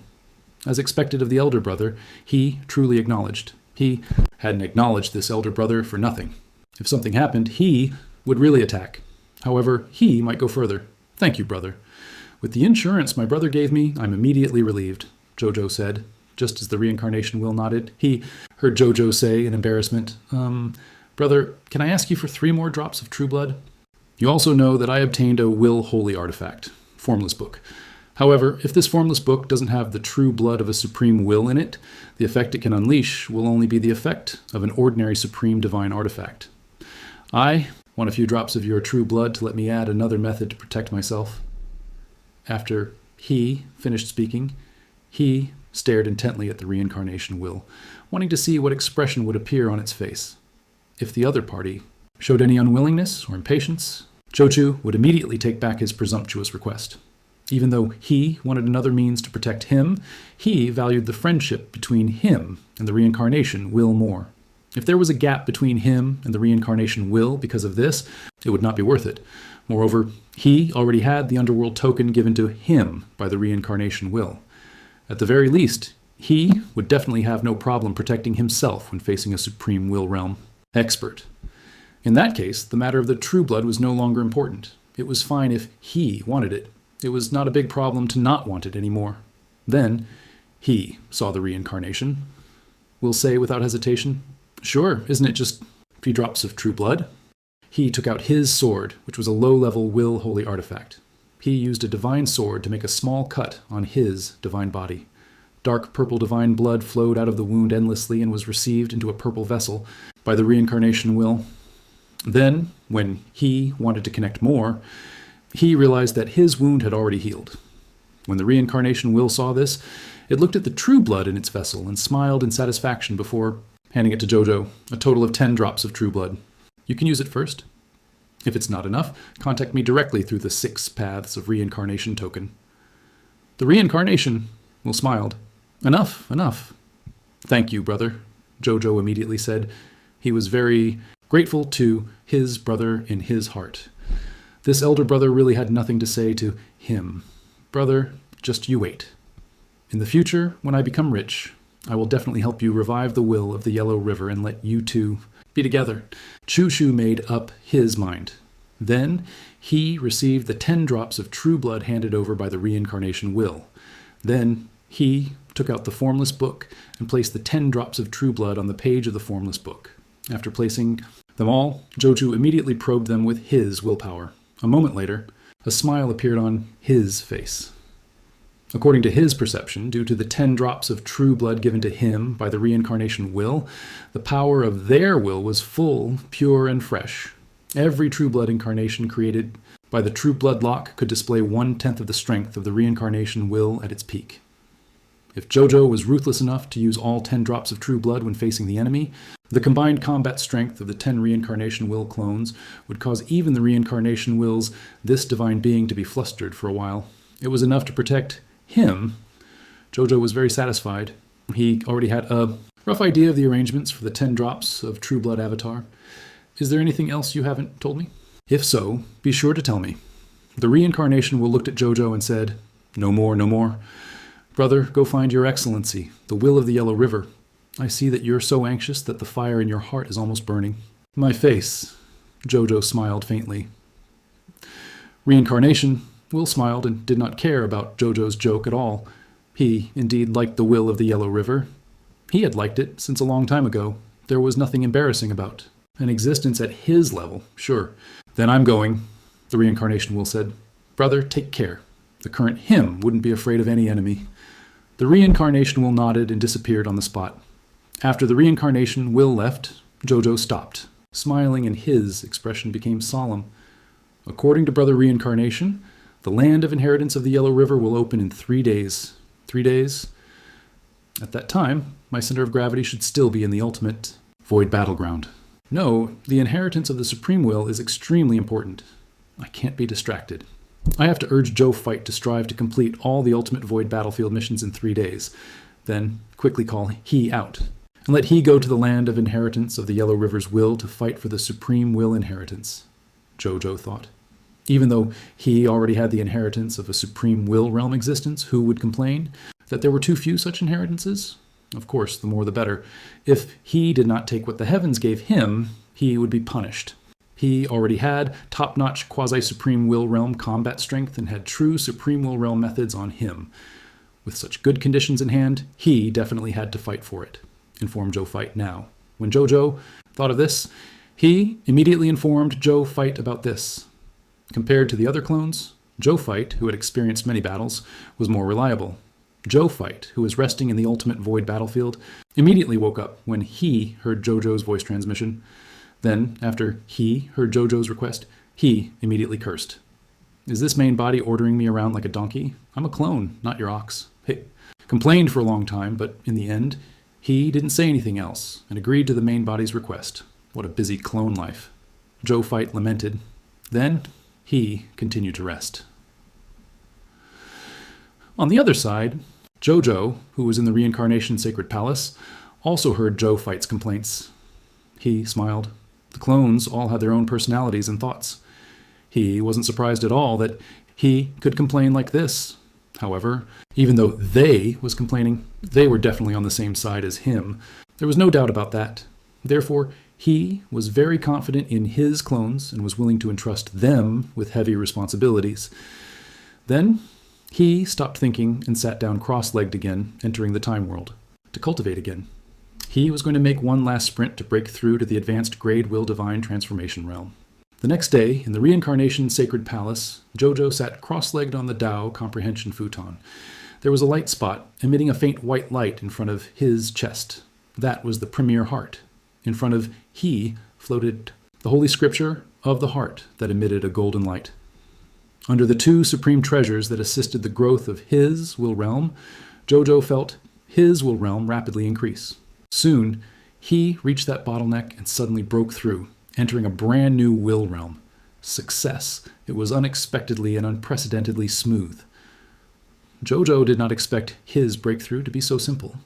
As expected of the elder brother, he truly acknowledged. He hadn't acknowledged this elder brother for nothing. If something happened, he would really attack. However, he might go further. Thank you, brother. With the insurance my brother gave me, I'm immediately relieved, Zhou Zhou said. Just as the reincarnation will nodded, he heard Zhou Zhou say in embarrassment, Brother, can I ask you for 3 more drops of true blood? You also know that I obtained a will holy artifact, formless book. However, if this formless book doesn't have the true blood of a supreme will in it, the effect it can unleash will only be the effect of an ordinary supreme divine artifact. I want a few drops of your true blood to let me add another method to protect myself. After he finished speaking, he stared intently at the reincarnation will, wanting to see what expression would appear on its face. If the other party showed any unwillingness or impatience, Zhou Zhou would immediately take back his presumptuous request. Even though he wanted another means to protect him, he valued the friendship between him and the reincarnation will more. If there was a gap between him and the reincarnation will because of this, it would not be worth it. Moreover, he already had the underworld token given to him by the reincarnation will. At the very least, he would definitely have no problem protecting himself when facing a supreme will realm expert. In that case, the matter of the true blood was no longer important. It was fine if he wanted it. It was not a big problem to not want it anymore. Then, he saw the reincarnation. Will say without hesitation, Sure, isn't it just a few drops of true blood? He took out his sword, which was a low-level will holy artifact. He used a divine sword to make a small cut on his divine body. Dark purple divine blood flowed out of the wound endlessly and was received into a purple vessel by the reincarnation will. Then, when he wanted to connect more, he realized that his wound had already healed. When the reincarnation will saw this, it looked at the true blood in its vessel and smiled in satisfaction before handing it to Zhou Zhou, a total of 10 drops of true blood. You can use it first. If it's not enough, contact me directly through the 6 paths of reincarnation token. The reincarnation will smiled. Enough. Thank you, brother, Zhou Zhou immediately said. He was very grateful to his brother in his heart. This elder brother really had nothing to say to him. Brother, just you wait. In the future, when I become rich, I will definitely help you revive the will of the Yellow River and let you two be together. Zhou Zhou made up his mind. Then he received the 10 drops of true blood handed over by the reincarnation will. Then he took out the formless book and placed the 10 drops of true blood on the page of the formless book. After placing them all, Zhou Zhou immediately probed them with his willpower. A moment later, a smile appeared on his face. According to his perception, due to the 10 drops of true blood given to him by the reincarnation will, the power of their will was full, pure, and fresh. Every true blood incarnation created by the true blood lock could display 1/10 of the strength of the reincarnation will at its peak. If Zhou Zhou was ruthless enough to use all 10 drops of true blood when facing the enemy, the combined combat strength of the 10 reincarnation will clones would cause even the reincarnation will's this divine being to be flustered for a while. It was enough to protect him. Zhou Zhou was very satisfied. He already had a rough idea of the arrangements for the 10 drops of true blood avatar. Is there anything else you haven't told me? If so, be sure to tell me. The reincarnation will looked at Zhou Zhou and said, "No more, no more. Brother, go find your excellency, the will of the Yellow River. I see that you're so anxious that the fire in your heart is almost burning." My face, Zhou Zhou smiled faintly. Reincarnation Will smiled and did not care about Zhou Zhou's joke at all. He, indeed, liked the will of the Yellow River. He had liked it since a long time ago. There was nothing embarrassing about an existence at his level, sure. "Then I'm going," the reincarnation will said. "Brother, take care. The current him wouldn't be afraid of any enemy." The reincarnation will nodded and disappeared on the spot. After the reincarnation will left, Zhou Zhou stopped, smiling, and his expression became solemn. According to Brother Reincarnation, the land of inheritance of the Yellow River will open in 3 days. 3 days? At that time, my center of gravity should still be in the ultimate void battleground. No, the inheritance of the Supreme Will is extremely important. I can't be distracted. I have to urge Zhou Fight to strive to complete all the ultimate void battlefield missions in 3 days, then quickly call he out, and let he go to the land of inheritance of the Yellow River's will to fight for the Supreme Will inheritance, Zhou Zhou thought. Even though he already had the inheritance of a Supreme Will realm existence, who would complain that there were too few such inheritances? Of course, the more the better. If he did not take what the heavens gave him, he would be punished. He already had top-notch quasi-Supreme Will realm combat strength and had true Supreme Will realm methods on him. With such good conditions in hand, he definitely had to fight for it, informed Zhou Fight now. When Zhou Zhou thought of this, he immediately informed Zhou Fight about this. Compared to the other clones, Zhou Fight, who had experienced many battles, was more reliable. Zhou Fight, who was resting in the ultimate void battlefield, immediately woke up when he heard Zhou Zhou's voice transmission. Then, after he heard Zhou Zhou's request, he immediately cursed. "Is this main body ordering me around like a donkey? I'm a clone, not your ox." He complained for a long time, but in the end, he didn't say anything else and agreed to the main body's request. What a busy clone life. Zhou Fight lamented. Then, he continued to rest. On the other side, Zhou Zhou, who was in the Reincarnation Sacred Palace, also heard Zhou Fight's complaints. He smiled. The clones all had their own personalities and thoughts. He wasn't surprised at all that he could complain like this. However, even though they was complaining, they were definitely on the same side as him. There was no doubt about that. Therefore, he was very confident in his clones and was willing to entrust them with heavy responsibilities. Then, he stopped thinking and sat down cross-legged again, entering the time world, to cultivate again. He was going to make one last sprint to break through to the advanced grade will divine transformation realm. The next day, in the Reincarnation Sacred Palace, Zhou Zhou sat cross-legged on the Tao comprehension futon. There was a light spot emitting a faint white light in front of his chest. That was the premier heart. In front of he floated the holy scripture of the heart that emitted a golden light. Under the 2 supreme treasures that assisted the growth of his will realm, Zhou Zhou felt his will realm rapidly increase. Soon, he reached that bottleneck and suddenly broke through, entering a brand new will realm. Success. It was unexpectedly and unprecedentedly smooth. Zhou Zhou did not expect his breakthrough to be so simple.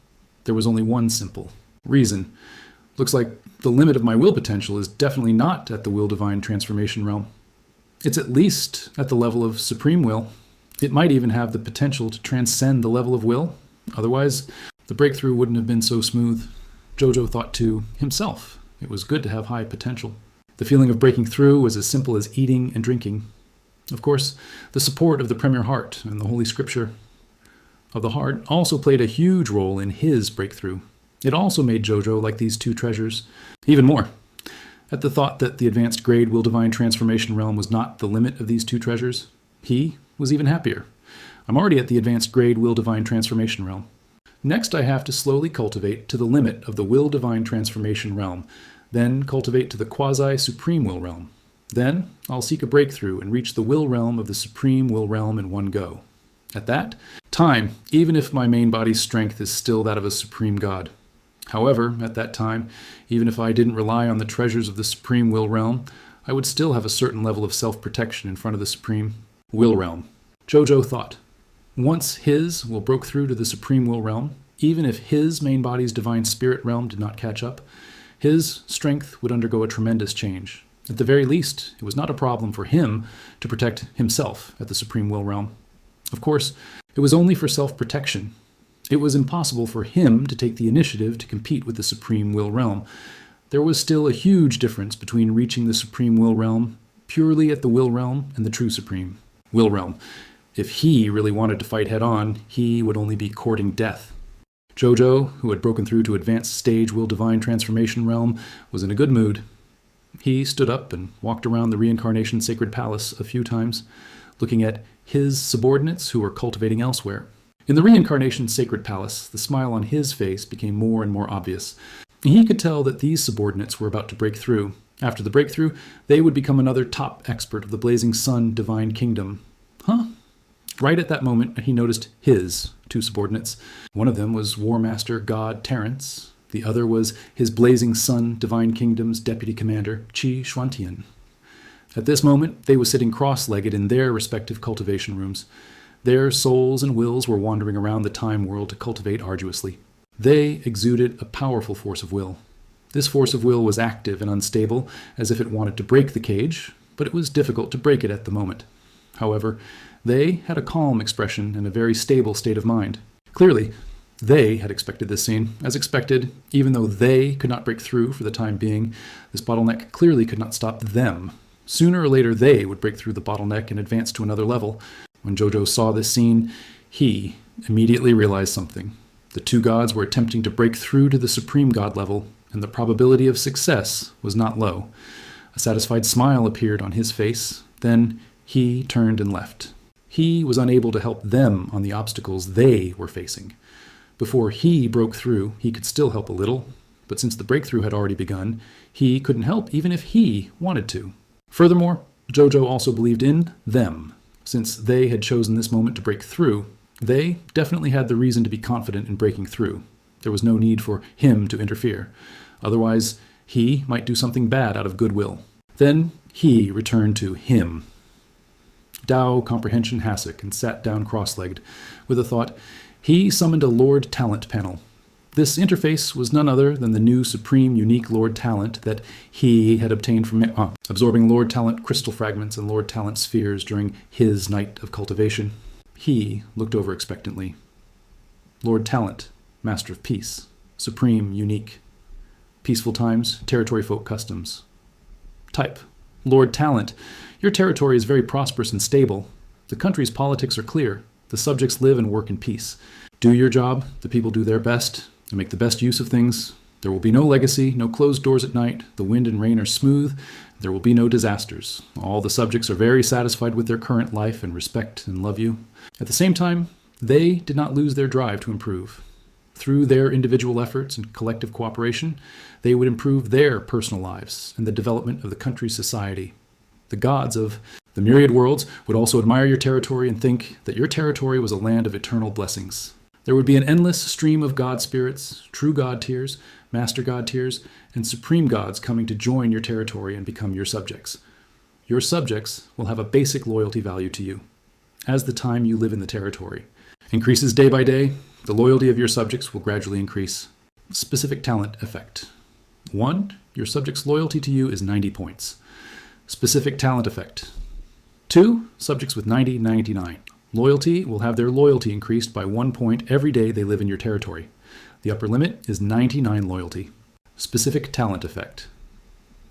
There was only one simple reason. Looks like the limit of my will potential is definitely not at the will divine transformation realm. It's at least at the level of supreme will. It might even have the potential to transcend the level of will. Otherwise, The breakthrough wouldn't have been so smooth. Zhou Zhou thought to himself it was good to have high potential. The feeling of breaking through was as simple as eating and drinking. Of course, the support of the Premier Heart and the Holy Scripture of the Heart also played a huge role in his breakthrough. It also made Zhou Zhou like these two treasures. Even more, at the thought that the advanced grade will divine transformation realm was not the limit of these two treasures, he was even happier. I'm already at the advanced grade will divine transformation realm. Next, I have to slowly cultivate to the limit of the will divine transformation realm, then cultivate to the quasi-supreme will realm. Then I'll seek a breakthrough and reach the will realm of the supreme will realm in one go. At that time, even if my main body's strength is still that of a supreme god. However, at that time, even if I didn't rely on the treasures of the supreme will realm, I would still have a certain level of self-protection in front of the supreme will realm. Zhou Zhou thought, once his will broke through to the supreme will realm, even if his main body's divine spirit realm did not catch up, his strength would undergo a tremendous change. At the very least, it was not a problem for him to protect himself at the supreme will realm. Of course, it was only for self-protection. It was impossible for him to take the initiative to compete with the supreme will realm. There was still a huge difference between reaching the supreme will realm purely at the will realm and the true supreme will realm. If he really wanted to fight head-on, he would only be courting death. Zhou Zhou, who had broken through to advanced stage will divine transformation realm, was in a good mood. He stood up and walked around the reincarnation sacred palace a few times, looking at his subordinates who were cultivating elsewhere. In the reincarnation sacred palace, the smile on his face became more and more obvious. He could tell that these subordinates were about to break through. After the breakthrough, they would become another top expert of the Blazing Sun divine kingdom. Huh? Right at that moment, he noticed his two subordinates. One of them was War Master God Terrence. The other was his Blazing Sun Divine Kingdom's deputy commander, Qi Xuantian. At this moment, they were sitting cross-legged in their respective cultivation rooms. Their souls and wills were wandering around the time world to cultivate arduously. They exuded a powerful force of will. This force of will was active and unstable, as if it wanted to break the cage, but it was difficult to break it at the moment. However, they had a calm expression and a very stable state of mind. Clearly, they had expected this scene. As expected, even though they could not break through for the time being, this bottleneck clearly could not stop them. Sooner or later, they would break through the bottleneck and advance to another level. When Zhou Zhou saw this scene, he immediately realized something. The two gods were attempting to break through to the supreme god level, and the probability of success was not low. A satisfied smile appeared on his face. Then he turned and left. He was unable to help them on the obstacles they were facing. Before he broke through, he could still help a little, but since the breakthrough had already begun, he couldn't help even if he wanted to. Furthermore, Zhou Zhou also believed in them. Since they had chosen this moment to break through, they definitely had the reason to be confident in breaking through. There was no need for him to interfere. Otherwise, he might do something bad out of goodwill. Then he returned to him. Dao Comprehension Hasek and sat down cross-legged. With a thought, he summoned a Lord Talent panel. This interface was none other than the new supreme unique Lord Talent that he had obtained from absorbing Lord Talent crystal fragments and Lord Talent spheres during his night of cultivation. He looked over expectantly. Lord Talent, Master of Peace, supreme unique. Peaceful times, territory folk customs. Type, Lord Talent. Your territory is very prosperous and stable. The country's politics are clear. The subjects live and work in peace. Do your job, the people do their best, and make the best use of things. There will be no legacy, no closed doors at night. The wind and rain are smooth. There will be no disasters. All the subjects are very satisfied with their current life and respect and love you. At the same time, they did not lose their drive to improve. Through their individual efforts and collective cooperation, they would improve their personal lives and the development of the country's society. The gods of the myriad worlds would also admire your territory and think that your territory was a land of eternal blessings. There would be an endless stream of god spirits, true god tiers, master god tiers, and supreme gods coming to join your territory and become your subjects. Your subjects will have a basic loyalty value to you. As the time you live in the territory increases day by day, the loyalty of your subjects will gradually increase. Specific talent effect. 1. Your subjects' loyalty to you is 90 points. Specific talent effect. 2. Subjects with 90-99. Loyalty will have their loyalty increased by 1 point every day they live in your territory. The upper limit is 99 loyalty. Specific talent effect.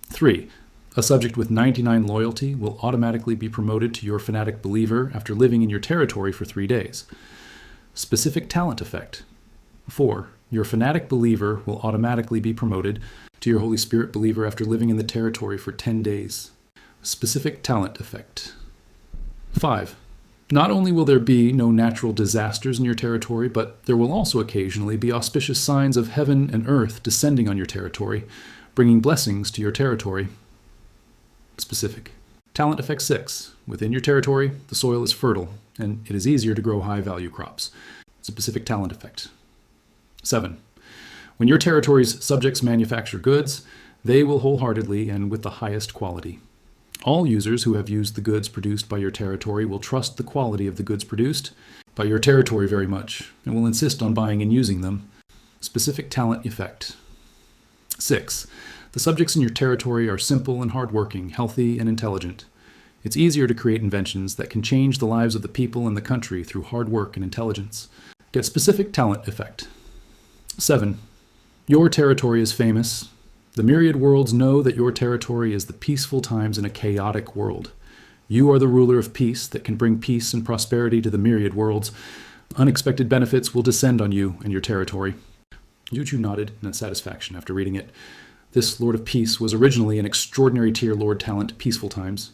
3. A subject with 99 loyalty will automatically be promoted to your fanatic believer after living in your territory for 3 days. Specific talent effect. 4. Your fanatic believer will automatically be promoted to your Holy Spirit believer after living in the territory for 10 days. Specific talent effect. 5. Not only will there be no natural disasters in your territory, but there will also occasionally be auspicious signs of heaven and earth descending on your territory, bringing blessings to your territory. Specific. Talent effect 6. Within your territory, the soil is fertile, and it is easier to grow high-value crops. Specific talent effect. 7. When your territory's subjects manufacture goods, they will wholeheartedly and with the highest quality. All users who have used the goods produced by your territory will trust the quality of the goods produced by your territory very much, and will insist on buying and using them. Specific talent effect. 6. The subjects in your territory are simple and hardworking, healthy and intelligent. It's easier to create inventions that can change the lives of the people and the country through hard work and intelligence. Get specific talent effect. 7. Your territory is famous. The myriad worlds know that your territory is the peaceful times in a chaotic world. You are the ruler of peace that can bring peace and prosperity to the myriad worlds. Unexpected benefits will descend on you and your territory. Zhou Zhou nodded in satisfaction after reading it. This Lord of Peace was originally an extraordinary tier Lord Talent, Peaceful Times.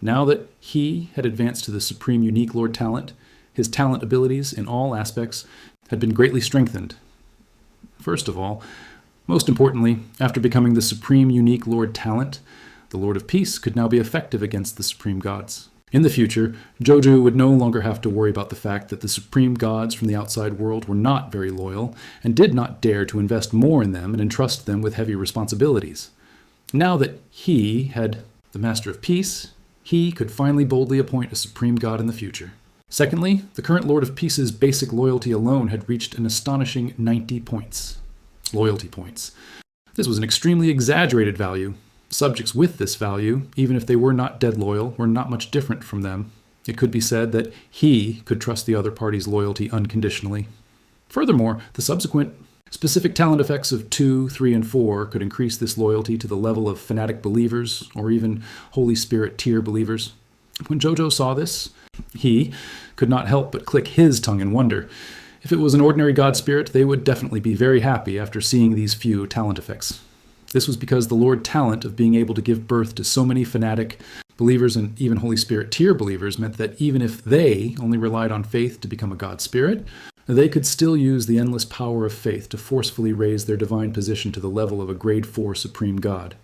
Now that he had advanced to the supreme unique Lord Talent, his talent abilities in all aspects had been greatly strengthened. First of all, most importantly, after becoming the supreme unique Lord Talent, the Lord of Peace could now be effective against the supreme gods. In the future, Zhou Zhou would no longer have to worry about the fact that the supreme gods from the outside world were not very loyal and did not dare to invest more in them and entrust them with heavy responsibilities. Now that he had the Master of Peace, he could finally boldly appoint a supreme god in the future. Secondly, the current Lord of Peace's basic loyalty alone had reached an astonishing 90 points. Loyalty points. This was an extremely exaggerated value. Subjects with this value, even if they were not dead loyal, were not much different from them. It could be said that he could trust the other party's loyalty unconditionally. Furthermore, the subsequent specific talent effects of 2, 3, and 4 could increase this loyalty to the level of fanatic believers or even Holy Spirit tier believers. When Zhou Zhou saw this, he could not help but click his tongue in wonder. If it was an ordinary god spirit, they would definitely be very happy after seeing these few talent effects. This was because the Lord Talent of being able to give birth to so many fanatic believers and even Holy Spirit tier believers meant that even if they only relied on faith to become a god spirit, they could still use the endless power of faith to forcefully raise their divine position to the level of a grade 4 supreme god.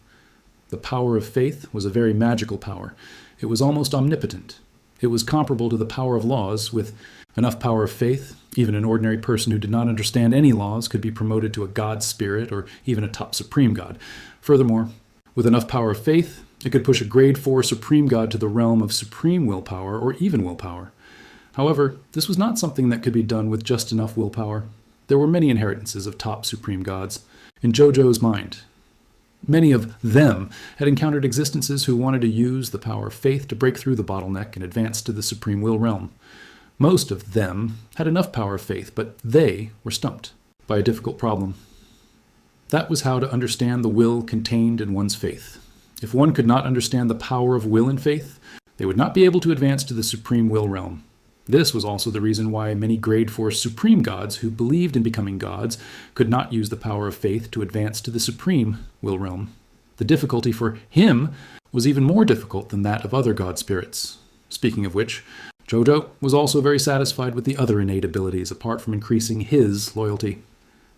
The power of faith was a very magical power. It was almost omnipotent. It was comparable to the power of laws. With enough power of faith, even an ordinary person who did not understand any laws could be promoted to a god spirit or even a top supreme god. Furthermore, with enough power of faith, it could push a grade 4 supreme god to the realm of supreme willpower or even willpower. However, this was not something that could be done with just enough willpower. There were many inheritances of top supreme gods. In Zhou Zhou's mind, many of them had encountered existences who wanted to use the power of faith to break through the bottleneck and advance to the supreme will realm. Most of them had enough power of faith, but they were stumped by a difficult problem. That was how to understand the will contained in one's faith. If one could not understand the power of will and faith, they would not be able to advance to the supreme will realm. This was also the reason why many grade 4 supreme gods who believed in becoming gods could not use the power of faith to advance to the supreme will realm. The difficulty for him was even more difficult than that of other god spirits. Speaking of which, Zhou Zhou was also very satisfied with the other innate abilities apart from increasing his loyalty.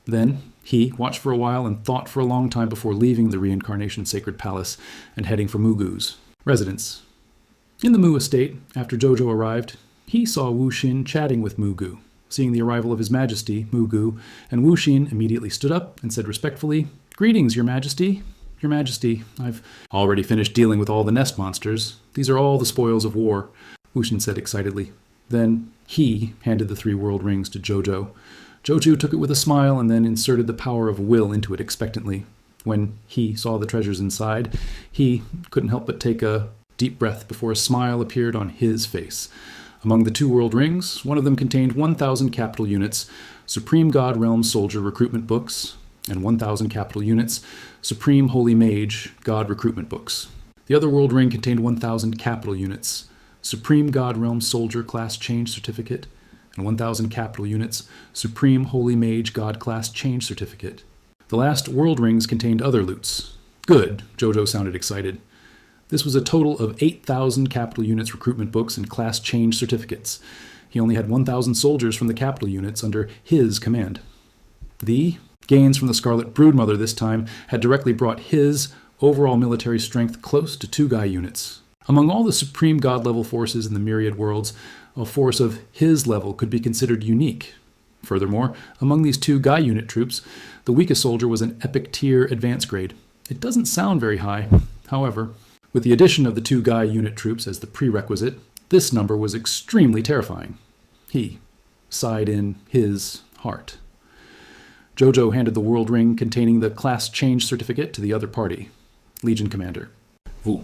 Then he watched for a while and thought for a long time before leaving the Reincarnation Sacred Palace and heading for Mugu's residence. In the Mu estate, after Zhou Zhou arrived, he saw Wu Xin chatting with Mugu. Seeing the arrival of His Majesty, Mugu, and Wu Xin immediately stood up and said respectfully, "Greetings, Your Majesty. Your Majesty, I've already finished dealing with all the nest monsters. These are all the spoils of war," Wu Xin said excitedly. Then he handed the 3 world rings to Zhou Zhou. Zhou Zhou took it with a smile and then inserted the power of will into it expectantly. When he saw the treasures inside, he couldn't help but take a deep breath before a smile appeared on his face. Among the 2 world rings, one of them contained 1,000 capital units, Supreme God Realm Soldier recruitment books, and 1,000 capital units, Supreme Holy Mage God recruitment books. The other world ring contained 1,000 capital units, Supreme God Realm Soldier class change certificate, and 1,000 capital units, Supreme Holy Mage God class change certificate. The last world rings contained other loots. Good, Zhou Zhou sounded excited. This was a total of 8,000 capital units recruitment books and class change certificates. He only had 1,000 soldiers from the capital units under his command. The gains from the Scarlet Broodmother this time had directly brought his overall military strength close to 2 Guy units. Among all the Supreme God level forces in the myriad worlds, a force of his level could be considered unique. Furthermore, among these 2 Guy unit troops, the weakest soldier was an epic tier advance grade. It doesn't sound very high, however. With the addition of the 2 Guy unit troops as the prerequisite, this number was extremely terrifying. He sighed in his heart. Zhou Zhou handed the world ring containing the class change certificate to the other party, Legion Commander. Wu.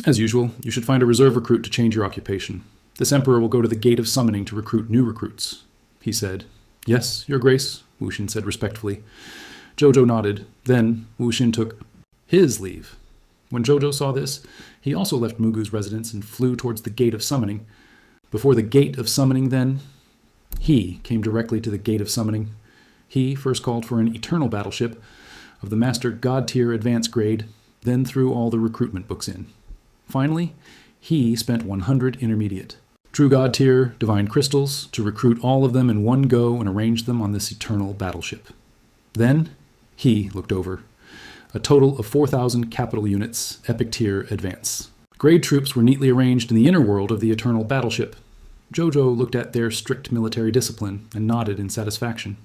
As usual, you should find a reserve recruit to change your occupation. This Emperor will go to the Gate of Summoning to recruit new recruits, he said. Yes, Your Grace, Wu Xin said respectfully. Zhou Zhou nodded. Then Wu Xin took his leave. When Zhou Zhou saw this, he also left Mugu's residence and flew towards the Gate of Summoning. Before the Gate of Summoning, then, he came directly to the Gate of Summoning. He first called for an eternal battleship of the Master God tier advance grade, then threw all the recruitment books in. Finally, he spent 100 intermediate. True God tier divine crystals to recruit all of them in one go and arrange them on this eternal battleship. Then, he looked over. A total of 4,000 capital units, epic tier advance. Grade troops were neatly arranged in the inner world of the eternal battleship. Zhou Zhou looked at their strict military discipline and nodded in satisfaction.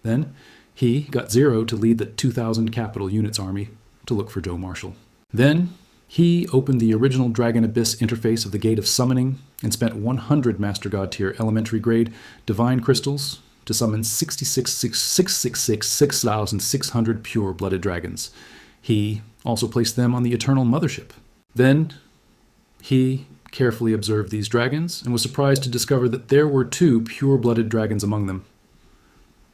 Then, he got 0 to lead the 2,000 capital units army to look for Joe Marshall. Then, he opened the original Dragon Abyss interface of the Gate of Summoning and spent 100 Master God tier elementary grade divine crystals to summon 6,600 pure-blooded dragons. He also placed them on the Eternal Mothership. Then, he carefully observed these dragons and was surprised to discover that there were 2 pure-blooded dragons among them.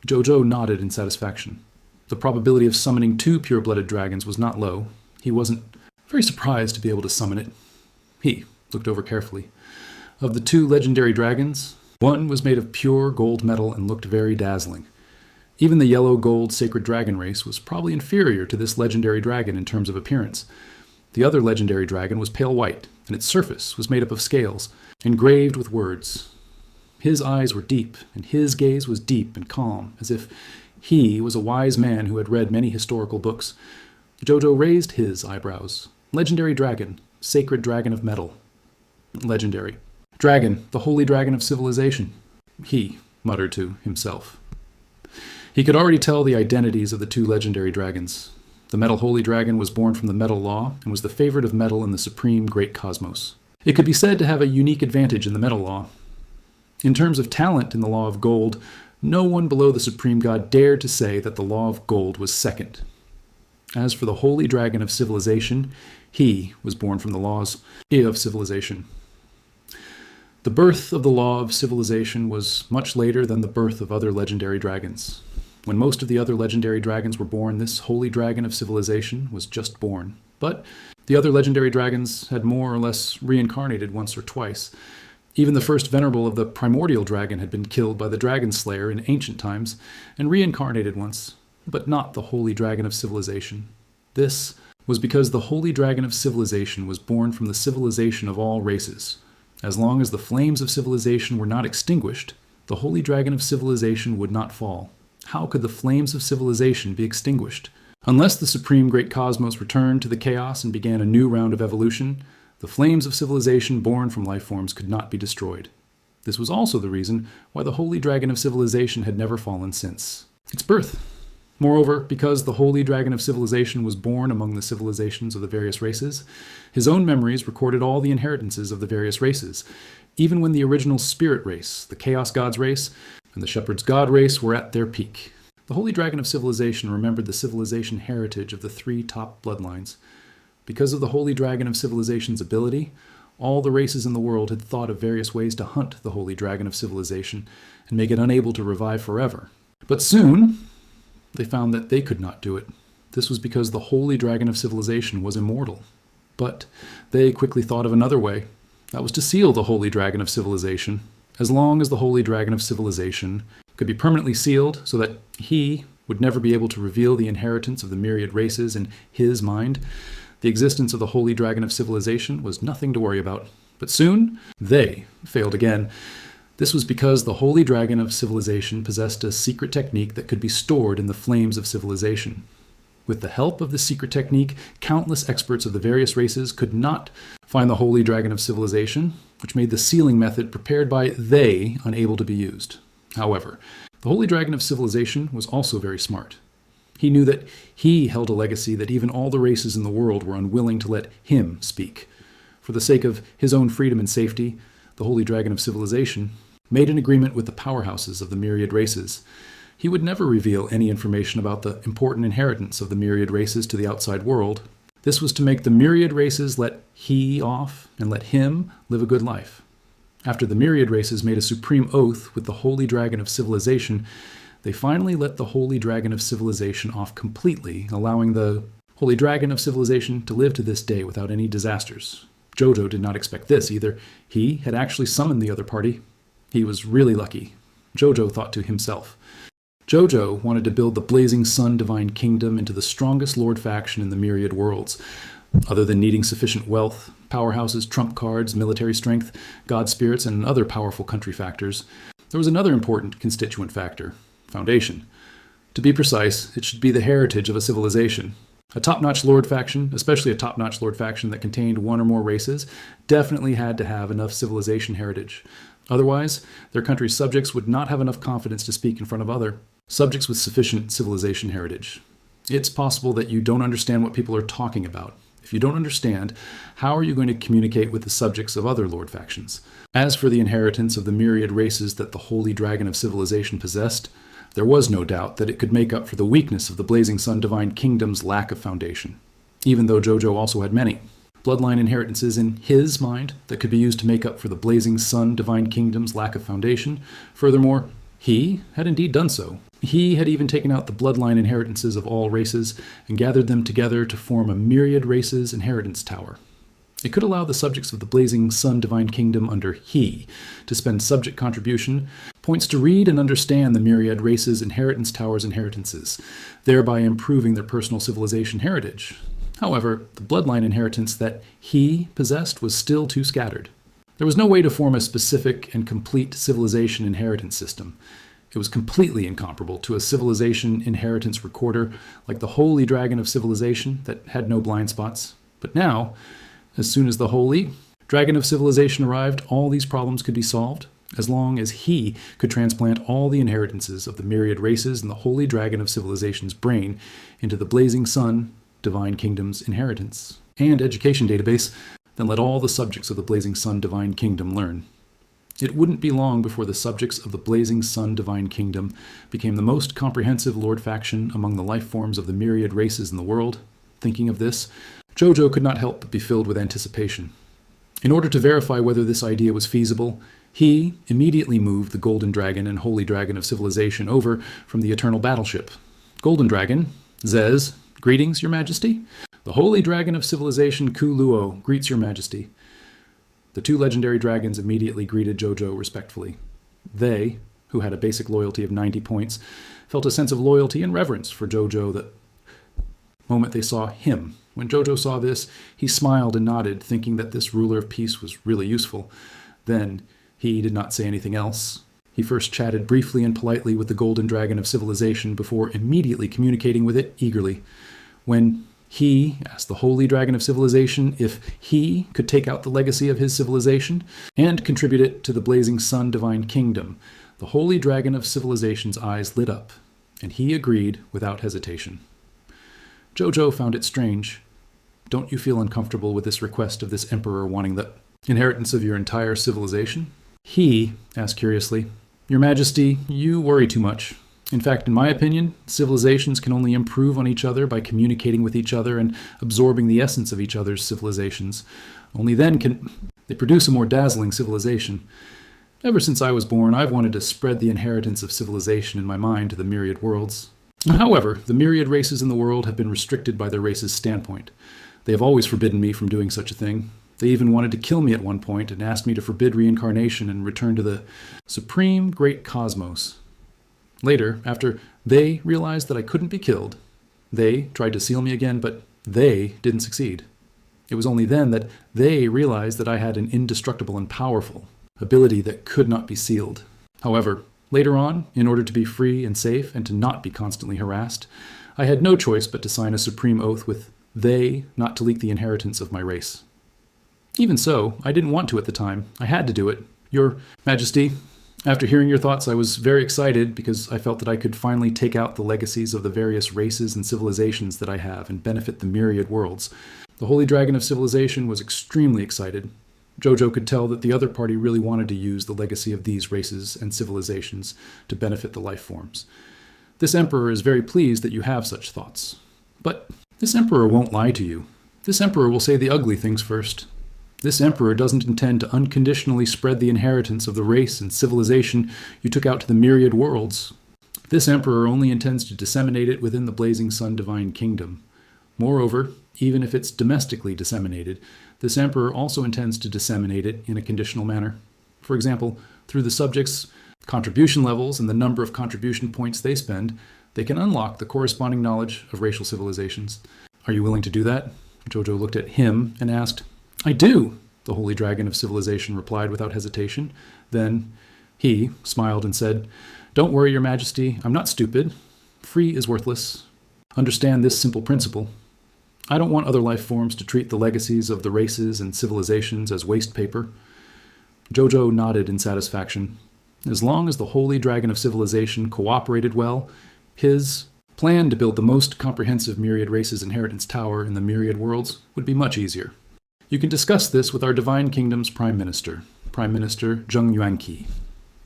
Zhou Zhou nodded in satisfaction. The probability of summoning 2 pure-blooded dragons was not low. He wasn't very surprised to be able to summon it. He looked over carefully. Of the 2 legendary dragons, one was made of pure gold metal and looked very dazzling. Even the yellow-gold sacred dragon race was probably inferior to this legendary dragon in terms of appearance. The other legendary dragon was pale white, and its surface was made up of scales, engraved with words. His eyes were deep, and his gaze was deep and calm, as if he was a wise man who had read many historical books. Zhou Zhou raised his eyebrows. Legendary dragon, sacred dragon of metal. Legendary. Dragon, the holy dragon of civilization. He muttered to himself. He could already tell the identities of the 2 legendary dragons. The metal holy dragon was born from the metal law and was the favorite of metal in the supreme great cosmos. It could be said to have a unique advantage in the metal law. In terms of talent in the law of gold, no one below the supreme god dared to say that the law of gold was second. As for the holy dragon of civilization, he was born from the laws of civilization. The birth of the law of civilization was much later than the birth of other legendary dragons. When most of the other legendary dragons were born, this holy dragon of civilization was just born. But the other legendary dragons had more or less reincarnated once or twice. Even the first venerable of the primordial dragon had been killed by the dragon slayer in ancient times and reincarnated once, but not the holy dragon of civilization. This was because the holy dragon of civilization was born from the civilization of all races. As long as the flames of civilization were not extinguished, the holy dragon of civilization would not fall. How could the flames of civilization be extinguished? Unless the supreme great cosmos returned to the chaos and began a new round of evolution, the flames of civilization born from life forms could not be destroyed. This was also the reason why the holy dragon of civilization had never fallen since its birth. Moreover, because the holy dragon of civilization was born among the civilizations of the various races, his own memories recorded all the inheritances of the various races, even when the original spirit race, the chaos gods race, and the shepherd's god race were at their peak. The holy dragon of civilization remembered the civilization heritage of the 3 top bloodlines. Because of the holy dragon of civilization's ability, All the races in the world had thought of various ways to hunt the holy dragon of civilization and make it unable to revive forever. But soon, they found that they could not do it. This was because the holy dragon of civilization was immortal. But they quickly thought of another way. That was to seal the holy dragon of civilization. As long as the holy dragon of civilization could be permanently sealed so that he would never be able to reveal the inheritance of the myriad races in his mind, the existence of the holy dragon of civilization was nothing to worry about. But soon, they failed again. This was because the holy dragon of civilization possessed a secret technique that could be stored in the flames of civilization. With the help of the secret technique, countless experts of the various races could not find the holy dragon of civilization, which made the sealing method prepared by they unable to be used. However, the holy dragon of civilization was also very smart. He knew that he held a legacy that even all the races in the world were unwilling to let him speak. For the sake of his own freedom and safety, the holy dragon of civilization made an agreement with the powerhouses of the myriad races. He would never reveal any information about the important inheritance of the myriad races to the outside world. This was to make the myriad races let he off and let him live a good life. After the myriad races made a supreme oath with the holy dragon of civilization, they finally let the holy dragon of civilization off completely, allowing the holy dragon of civilization to live to this day without any disasters. Zhou Zhou did not expect this either. He had actually summoned the other party. He was really lucky. Zhou Zhou thought to himself. Zhou Zhou wanted to build the Blazing Sun Divine Kingdom into the strongest lord faction in the myriad worlds. Other than needing sufficient wealth, powerhouses, trump cards, military strength, god spirits, and other powerful country factors, there was another important constituent factor: foundation. To be precise, it should be the heritage of a civilization. A top-notch lord faction, especially a top-notch lord faction that contained one or more races, definitely had to have enough civilization heritage. Otherwise, their country's subjects would not have enough confidence to speak in front of other subjects with sufficient civilization heritage. It's possible that you don't understand what people are talking about. If you don't understand, how are you going to communicate with the subjects of other lord factions? As for the inheritance of the myriad races that the holy dragon of civilization possessed, there was no doubt that it could make up for the weakness of the Blazing Sun Divine Kingdom's lack of foundation, even though Zhou Zhou also had many bloodline inheritances in his mind that could be used to make up for the Blazing Sun Divine Kingdom's lack of foundation. Furthermore, he had indeed done so. He had even taken out the bloodline inheritances of all races and gathered them together to form a myriad races inheritance tower. It could allow the subjects of the Blazing Sun Divine Kingdom under he to spend subject contribution points to read and understand the myriad races inheritance tower's inheritances, thereby improving their personal civilization heritage. However, the bloodline inheritance that he possessed was still too scattered. There was no way to form a specific and complete civilization inheritance system. It was completely incomparable to a civilization inheritance recorder like the Holy Dragon of Civilization that had no blind spots. But now, as soon as the Holy Dragon of Civilization arrived, all these problems could be solved, as long as he could transplant all the inheritances of the myriad races in the Holy Dragon of Civilization's brain into the Blazing Sun Divine Kingdom's inheritance and education database, then let all the subjects of the Blazing Sun Divine Kingdom learn. It wouldn't be long before the subjects of the Blazing Sun Divine Kingdom became the most comprehensive lord faction among the life forms of the myriad races in the world. Thinking of this, Zhou Zhou could not help but be filled with anticipation. In order to verify whether this idea was feasible, he immediately moved the Golden Dragon and Holy Dragon of Civilization over from the Eternal Battleship. Golden Dragon, Zez, greetings, Your Majesty. The Holy Dragon of Civilization, Ku Luo, greets Your Majesty. The two legendary dragons immediately greeted Zhou Zhou respectfully. They, who had a basic loyalty of 90 points, felt a sense of loyalty and reverence for Zhou Zhou the moment they saw him. When Zhou Zhou saw this, he smiled and nodded, thinking that this ruler of peace was really useful. Then, he did not say anything else. He first chatted briefly and politely with the Golden Dragon of Civilization before immediately communicating with it eagerly. When he asked the Holy Dragon of Civilization if he could take out the legacy of his civilization and contribute it to the Blazing Sun Divine Kingdom, the Holy Dragon of Civilization's eyes lit up, and he agreed without hesitation. Zhou Zhou found it strange. Don't you feel uncomfortable with this request of this emperor wanting the inheritance of your entire civilization? He asked curiously, Your Majesty, you worry too much. In fact, in my opinion, civilizations can only improve on each other by communicating with each other and absorbing the essence of each other's civilizations. Only then can They produce a more dazzling civilization. Ever since I was born, I've wanted to spread the inheritance of civilization in my mind to the myriad worlds. However, the myriad races in the world have been restricted by their race's standpoint. They have always forbidden me from doing such a thing. They even wanted to kill me at one point and asked me to forbid reincarnation and return to the supreme great cosmos. Later, after they realized that I couldn't be killed, they tried to seal me again, but they didn't succeed. It was only then that they realized that I had an indestructible and powerful ability that could not be sealed. However, later on, in order to be free and safe and to not be constantly harassed, I had no choice but to sign a supreme oath with they not to leak the inheritance of my race. Even so, I didn't want to at the time. I had to do it. Your Majesty, after hearing your thoughts, I was very excited because I felt that I could finally take out the legacies of the various races and civilizations that I have and benefit the myriad worlds. The Holy Dragon of Civilization was extremely excited. Zhou Zhou could tell that the other party really wanted to use the legacy of these races and civilizations to benefit the life forms. This emperor is very pleased that you have such thoughts. But this emperor won't lie to you. This emperor will say the ugly things first. This emperor doesn't intend to unconditionally spread the inheritance of the race and civilization you took out to the myriad worlds. This emperor only intends to disseminate it within the Blazing Sun Divine Kingdom. Moreover, even if it's domestically disseminated, this emperor also intends to disseminate it in a conditional manner. For example, through the subjects' contribution levels and the number of contribution points they spend, they can unlock the corresponding knowledge of racial civilizations. Are you willing to do that? Zhou Zhou looked at him and asked. I do, the Holy Dragon of Civilization replied without hesitation. Then he smiled and said, Don't worry, Your Majesty, I'm not stupid. Free is worthless. Understand this simple principle. I don't want other life forms to treat the legacies of the races and civilizations as waste paper. Zhou Zhou nodded in satisfaction. As long as the Holy Dragon of Civilization cooperated well, his plan to build the most comprehensive myriad races inheritance tower in the myriad worlds would be much easier. You can discuss this with our Divine Kingdom's Prime Minister, Prime Minister Zheng Yuanqi.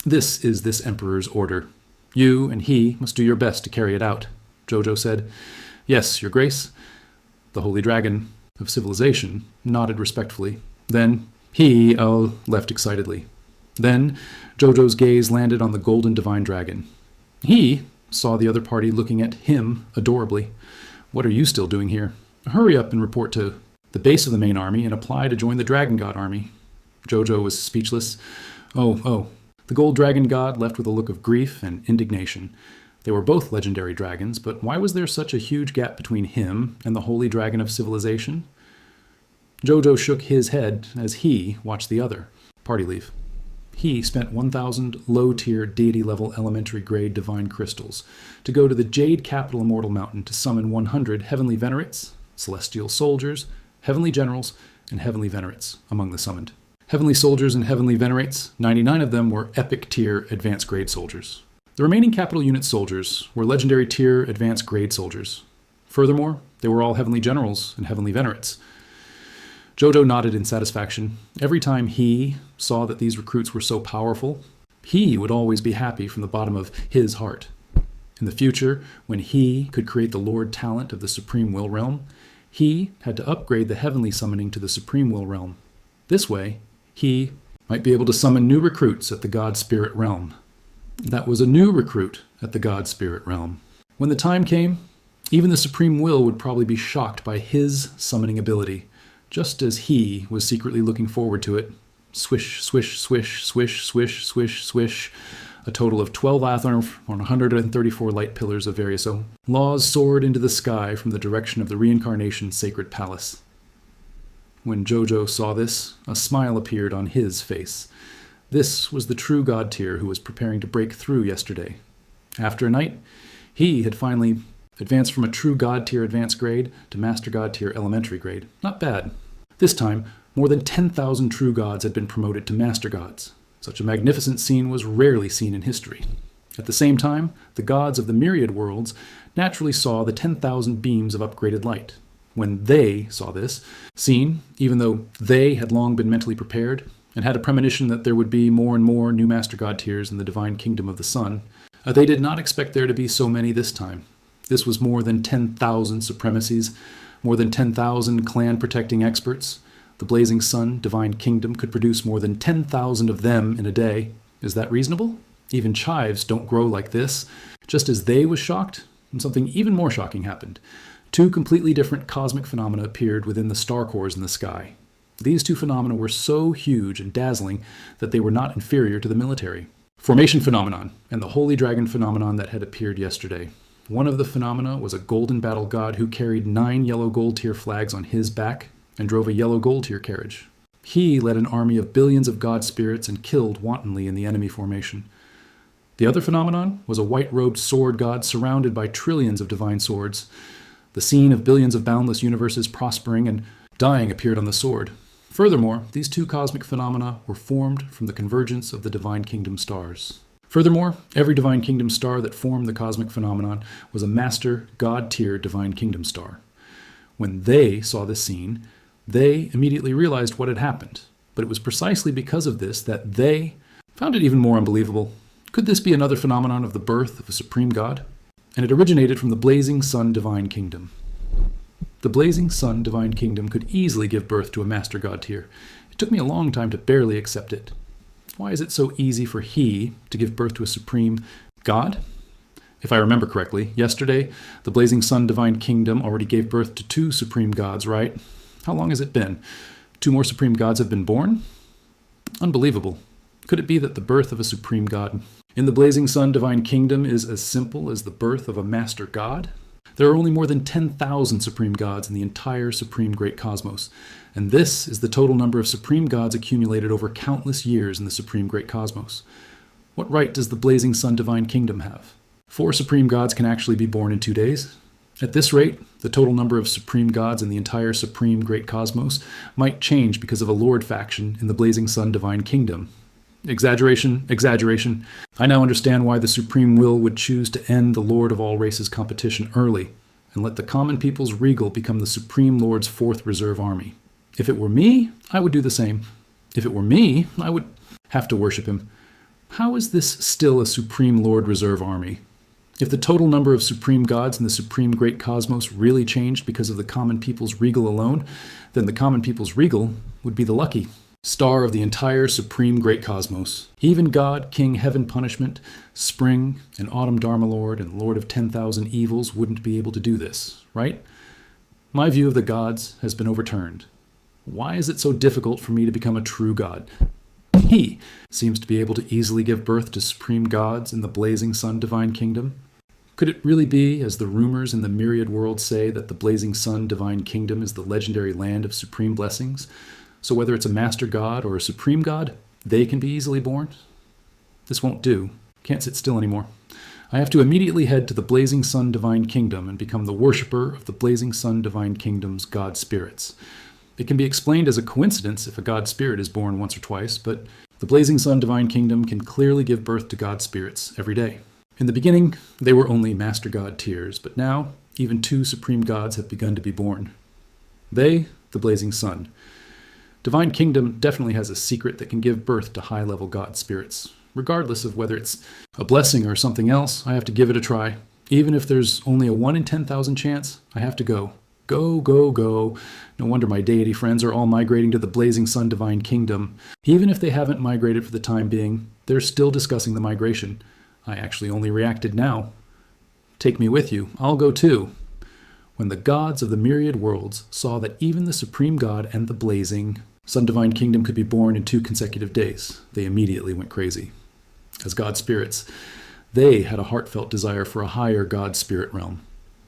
This is this Emperor's order. You and he must do your best to carry it out, Zhou Zhou said. Yes, Your Grace. The Holy Dragon of Civilization nodded respectfully. Then he left excitedly. Then Zhou Zhou's gaze landed on the golden divine dragon. He saw the other party looking at him adorably. What are you still doing here? Hurry up and report to the base of the main army and apply to join the Dragon God army. Zhou Zhou was speechless. Oh. The gold dragon god left with a look of grief and indignation. They were both legendary dragons, but why was there such a huge gap between him and the Holy Dragon of Civilization? Zhou Zhou shook his head as he watched the other party leave. He spent 1,000 low-tier deity-level elementary-grade divine crystals to go to the Jade Capital Immortal Mountain to summon 100 heavenly venerates, celestial soldiers, heavenly generals, and heavenly venerates among the summoned. Heavenly soldiers and heavenly venerates, 99 of them were epic tier advanced grade soldiers. The remaining capital unit soldiers were legendary tier advanced grade soldiers. Furthermore, they were all heavenly generals and heavenly venerates. Zhou Zhou nodded in satisfaction. Every time he saw that these recruits were so powerful, he would always be happy from the bottom of his heart. In the future, when he could create the Lord Talent of the Supreme Will Realm, he had to upgrade the heavenly summoning to the Supreme Will Realm. This way, he might be able to summon new recruits at the God Spirit Realm. That was a new recruit at the God Spirit Realm. When the time came, even the Supreme Will would probably be shocked by his summoning ability, just as he was secretly looking forward to it. Swish, swish, swish, swish, swish, swish, swish. A total of 12 Athern on 134 light pillars of various laws soared into the sky from the direction of the Reincarnation Sacred Palace. When Zhou Zhou saw this, a smile appeared on his face. This was the true God tier who was preparing to break through yesterday. After a night, he had finally advanced from a true God tier advanced grade to Master God tier elementary grade. Not bad. This time, more than 10,000 true gods had been promoted to Master Gods. Such a magnificent scene was rarely seen in history. At the same time, the gods of the myriad worlds naturally saw the 10,000 beams of upgraded light. When they saw this scene, even though they had long been mentally prepared and had a premonition that there would be more and more new Master God tiers in the divine kingdom of the sun, they did not expect there to be so many this time. This was more than 10,000 supremacies, more than 10,000 clan-protecting experts, The blazing sun, divine kingdom, could produce more than 10,000 of them in a day. Is that reasonable? Even chives don't grow like this. Just as they was shocked, and something even more shocking happened. Two completely different cosmic phenomena appeared within the star cores in the sky. These two phenomena were so huge and dazzling that they were not inferior to the military. Formation phenomenon and the holy dragon phenomenon that had appeared yesterday. One of the phenomena was a golden battle god who carried 9 yellow gold tier flags on his back and drove a yellow gold tier carriage. He led an army of billions of god spirits and killed wantonly in the enemy formation. The other phenomenon was a white-robed sword god surrounded by trillions of divine swords. The scene of billions of boundless universes prospering and dying appeared on the sword. Furthermore, these two cosmic phenomena were formed from the convergence of the divine kingdom stars. Furthermore, every divine kingdom star that formed the cosmic phenomenon was a master, god-tier divine kingdom star. When they saw this scene, they immediately realized what had happened. But it was precisely because of this that they found it even more unbelievable. Could this be another phenomenon of the birth of a supreme god? And it originated from the blazing sun divine kingdom. The blazing sun divine kingdom could easily give birth to a master god tier. It took me a long time to barely accept it. Why is it so easy for he to give birth to a supreme god? If I remember correctly, yesterday, the blazing sun divine kingdom already gave birth to 2 supreme gods, right? How long has it been? 2 more supreme gods have been born? Unbelievable. Could it be that the birth of a supreme god in the blazing sun divine kingdom is as simple as the birth of a master god? There are only more than 10,000 supreme gods in the entire supreme great cosmos, and this is the total number of supreme gods accumulated over countless years in the supreme great cosmos. What right does the blazing sun divine kingdom have? 4 supreme gods can actually be born in 2 days. At this rate, the total number of supreme gods in the entire supreme great cosmos might change because of a lord faction in the blazing sun divine kingdom. Exaggeration, exaggeration. I now understand why the supreme will would choose to end the lord of all races competition early and let the common people's regal become the supreme lord's 4th reserve army. If it were me, I would do the same. If it were me, I would have to worship him. How is this still a supreme lord reserve army? If the total number of supreme gods in the supreme great cosmos really changed because of the common people's regal alone, then the common people's regal would be the lucky star of the entire supreme great cosmos. Even God, King, Heaven, Punishment, Spring, and Autumn Dharma Lord, and Lord of 10,000 evils wouldn't be able to do this, right? My view of the gods has been overturned. Why is it so difficult for me to become a true god? He seems to be able to easily give birth to supreme gods in the blazing sun divine kingdom. Could it really be, as the rumors in the myriad world say, that the blazing sun divine kingdom is the legendary land of supreme blessings? So whether it's a master god or a supreme god, they can be easily born? This won't do. Can't sit still anymore. I have to immediately head to the blazing sun divine kingdom and become the worshipper of the blazing sun divine kingdom's god spirits. It can be explained as a coincidence if a god spirit is born once or twice, but the blazing sun divine kingdom can clearly give birth to god spirits every day. In the beginning, they were only master god tiers, but now even 2 supreme gods have begun to be born. They, the blazing sun. Divine Kingdom definitely has a secret that can give birth to high-level god spirits. Regardless of whether it's a blessing or something else, I have to give it a try. Even if there's only a 1 in 10,000 chance, I have to go. Go, go, go. No wonder my deity friends are all migrating to the blazing sun divine kingdom. Even if they haven't migrated for the time being, they're still discussing the migration. I actually only reacted now. Take me with you. I'll go too. When the gods of the myriad worlds saw that even the supreme god and the blazing sun divine kingdom could be born in 2 consecutive days, they immediately went crazy. As god spirits, they had a heartfelt desire for a higher god spirit realm.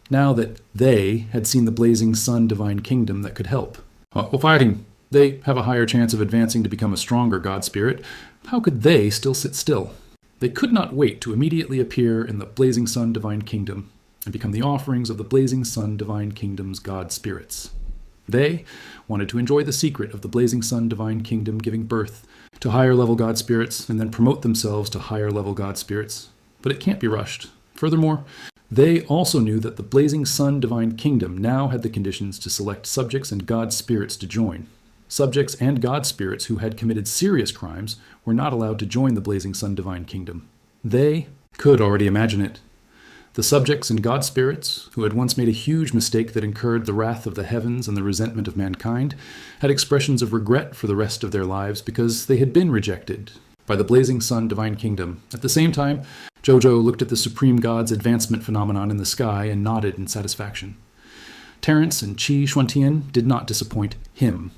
Now that they had seen the blazing sun divine kingdom that could help. While fighting, they have a higher chance of advancing to become a stronger god spirit. How could they still sit still? They could not wait to immediately appear in the blazing sun divine kingdom and become the offerings of the blazing sun divine kingdom's god spirits. They wanted to enjoy the secret of the blazing sun divine kingdom giving birth to higher level god spirits and then promote themselves to higher level god spirits. But it can't be rushed. Furthermore, they also knew that the blazing sun divine kingdom now had the conditions to select subjects and god spirits to join. Subjects and god spirits who had committed serious crimes were not allowed to join the blazing sun divine kingdom. They could already imagine it. The subjects and god spirits, who had once made a huge mistake that incurred the wrath of the heavens and the resentment of mankind, had expressions of regret for the rest of their lives because they had been rejected by the blazing sun divine kingdom. At the same time, Zhou Zhou looked at the supreme god's advancement phenomenon in the sky and nodded in satisfaction. Terence and Qi Xuantian did not disappoint him.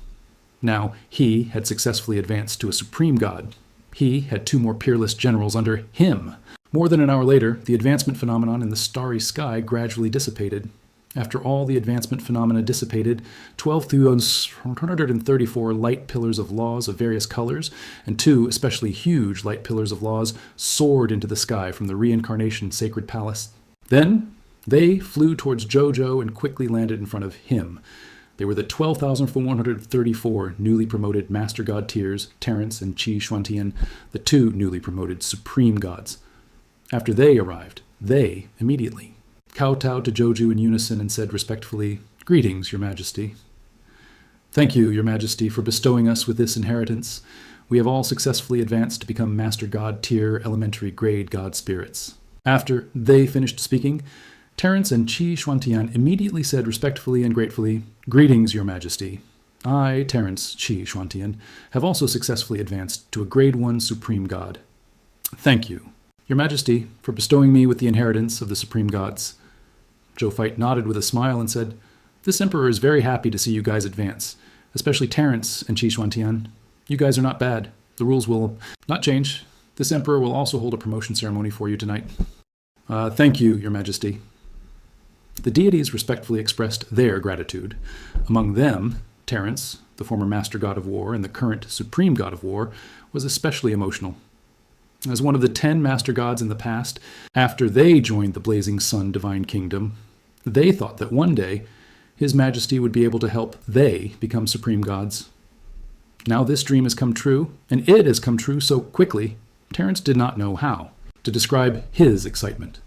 Now he had successfully advanced to a supreme god. He had 2 more peerless generals under him. More than an hour later, the advancement phenomenon in the starry sky gradually dissipated. After all the advancement phenomena dissipated, 12,134 light pillars of laws of various colors, and 2 especially huge light pillars of laws, soared into the sky from the reincarnation sacred palace. Then they flew towards Zhou Zhou and quickly landed in front of him. They were the 12,134 newly promoted Master God tiers, Terence and Qi Xuantian, the 2 newly promoted Supreme Gods. After they arrived, they immediately kowtowed to Zhou Zhou in unison and said respectfully, "Greetings, Your Majesty." "Thank you, Your Majesty, for bestowing us with this inheritance. We have all successfully advanced to become Master God tier elementary grade God spirits." After they finished speaking, Terence and Qi Xuantian immediately said respectfully and gratefully, "Greetings, Your Majesty. I, Terence Qi Xuantian, have also successfully advanced to a grade 1 Supreme God. Thank you, Your Majesty, for bestowing me with the inheritance of the Supreme Gods." Zhou Fight nodded with a smile and said, "This Emperor is very happy to see you guys advance, especially Terence and Qi Xuantian. You guys are not bad. The rules will not change. This Emperor will also hold a promotion ceremony for you tonight." Thank you, Your Majesty." The deities respectfully expressed their gratitude. Among them, Terence, the former Master God of War and the current Supreme God of War, was especially emotional. As one of the 10 Master Gods in the past, after they joined the Blazing Sun Divine Kingdom, they thought that one day His Majesty would be able to help they become Supreme Gods. Now this dream has come true, and it has come true so quickly, Terence did not know how to describe his excitement.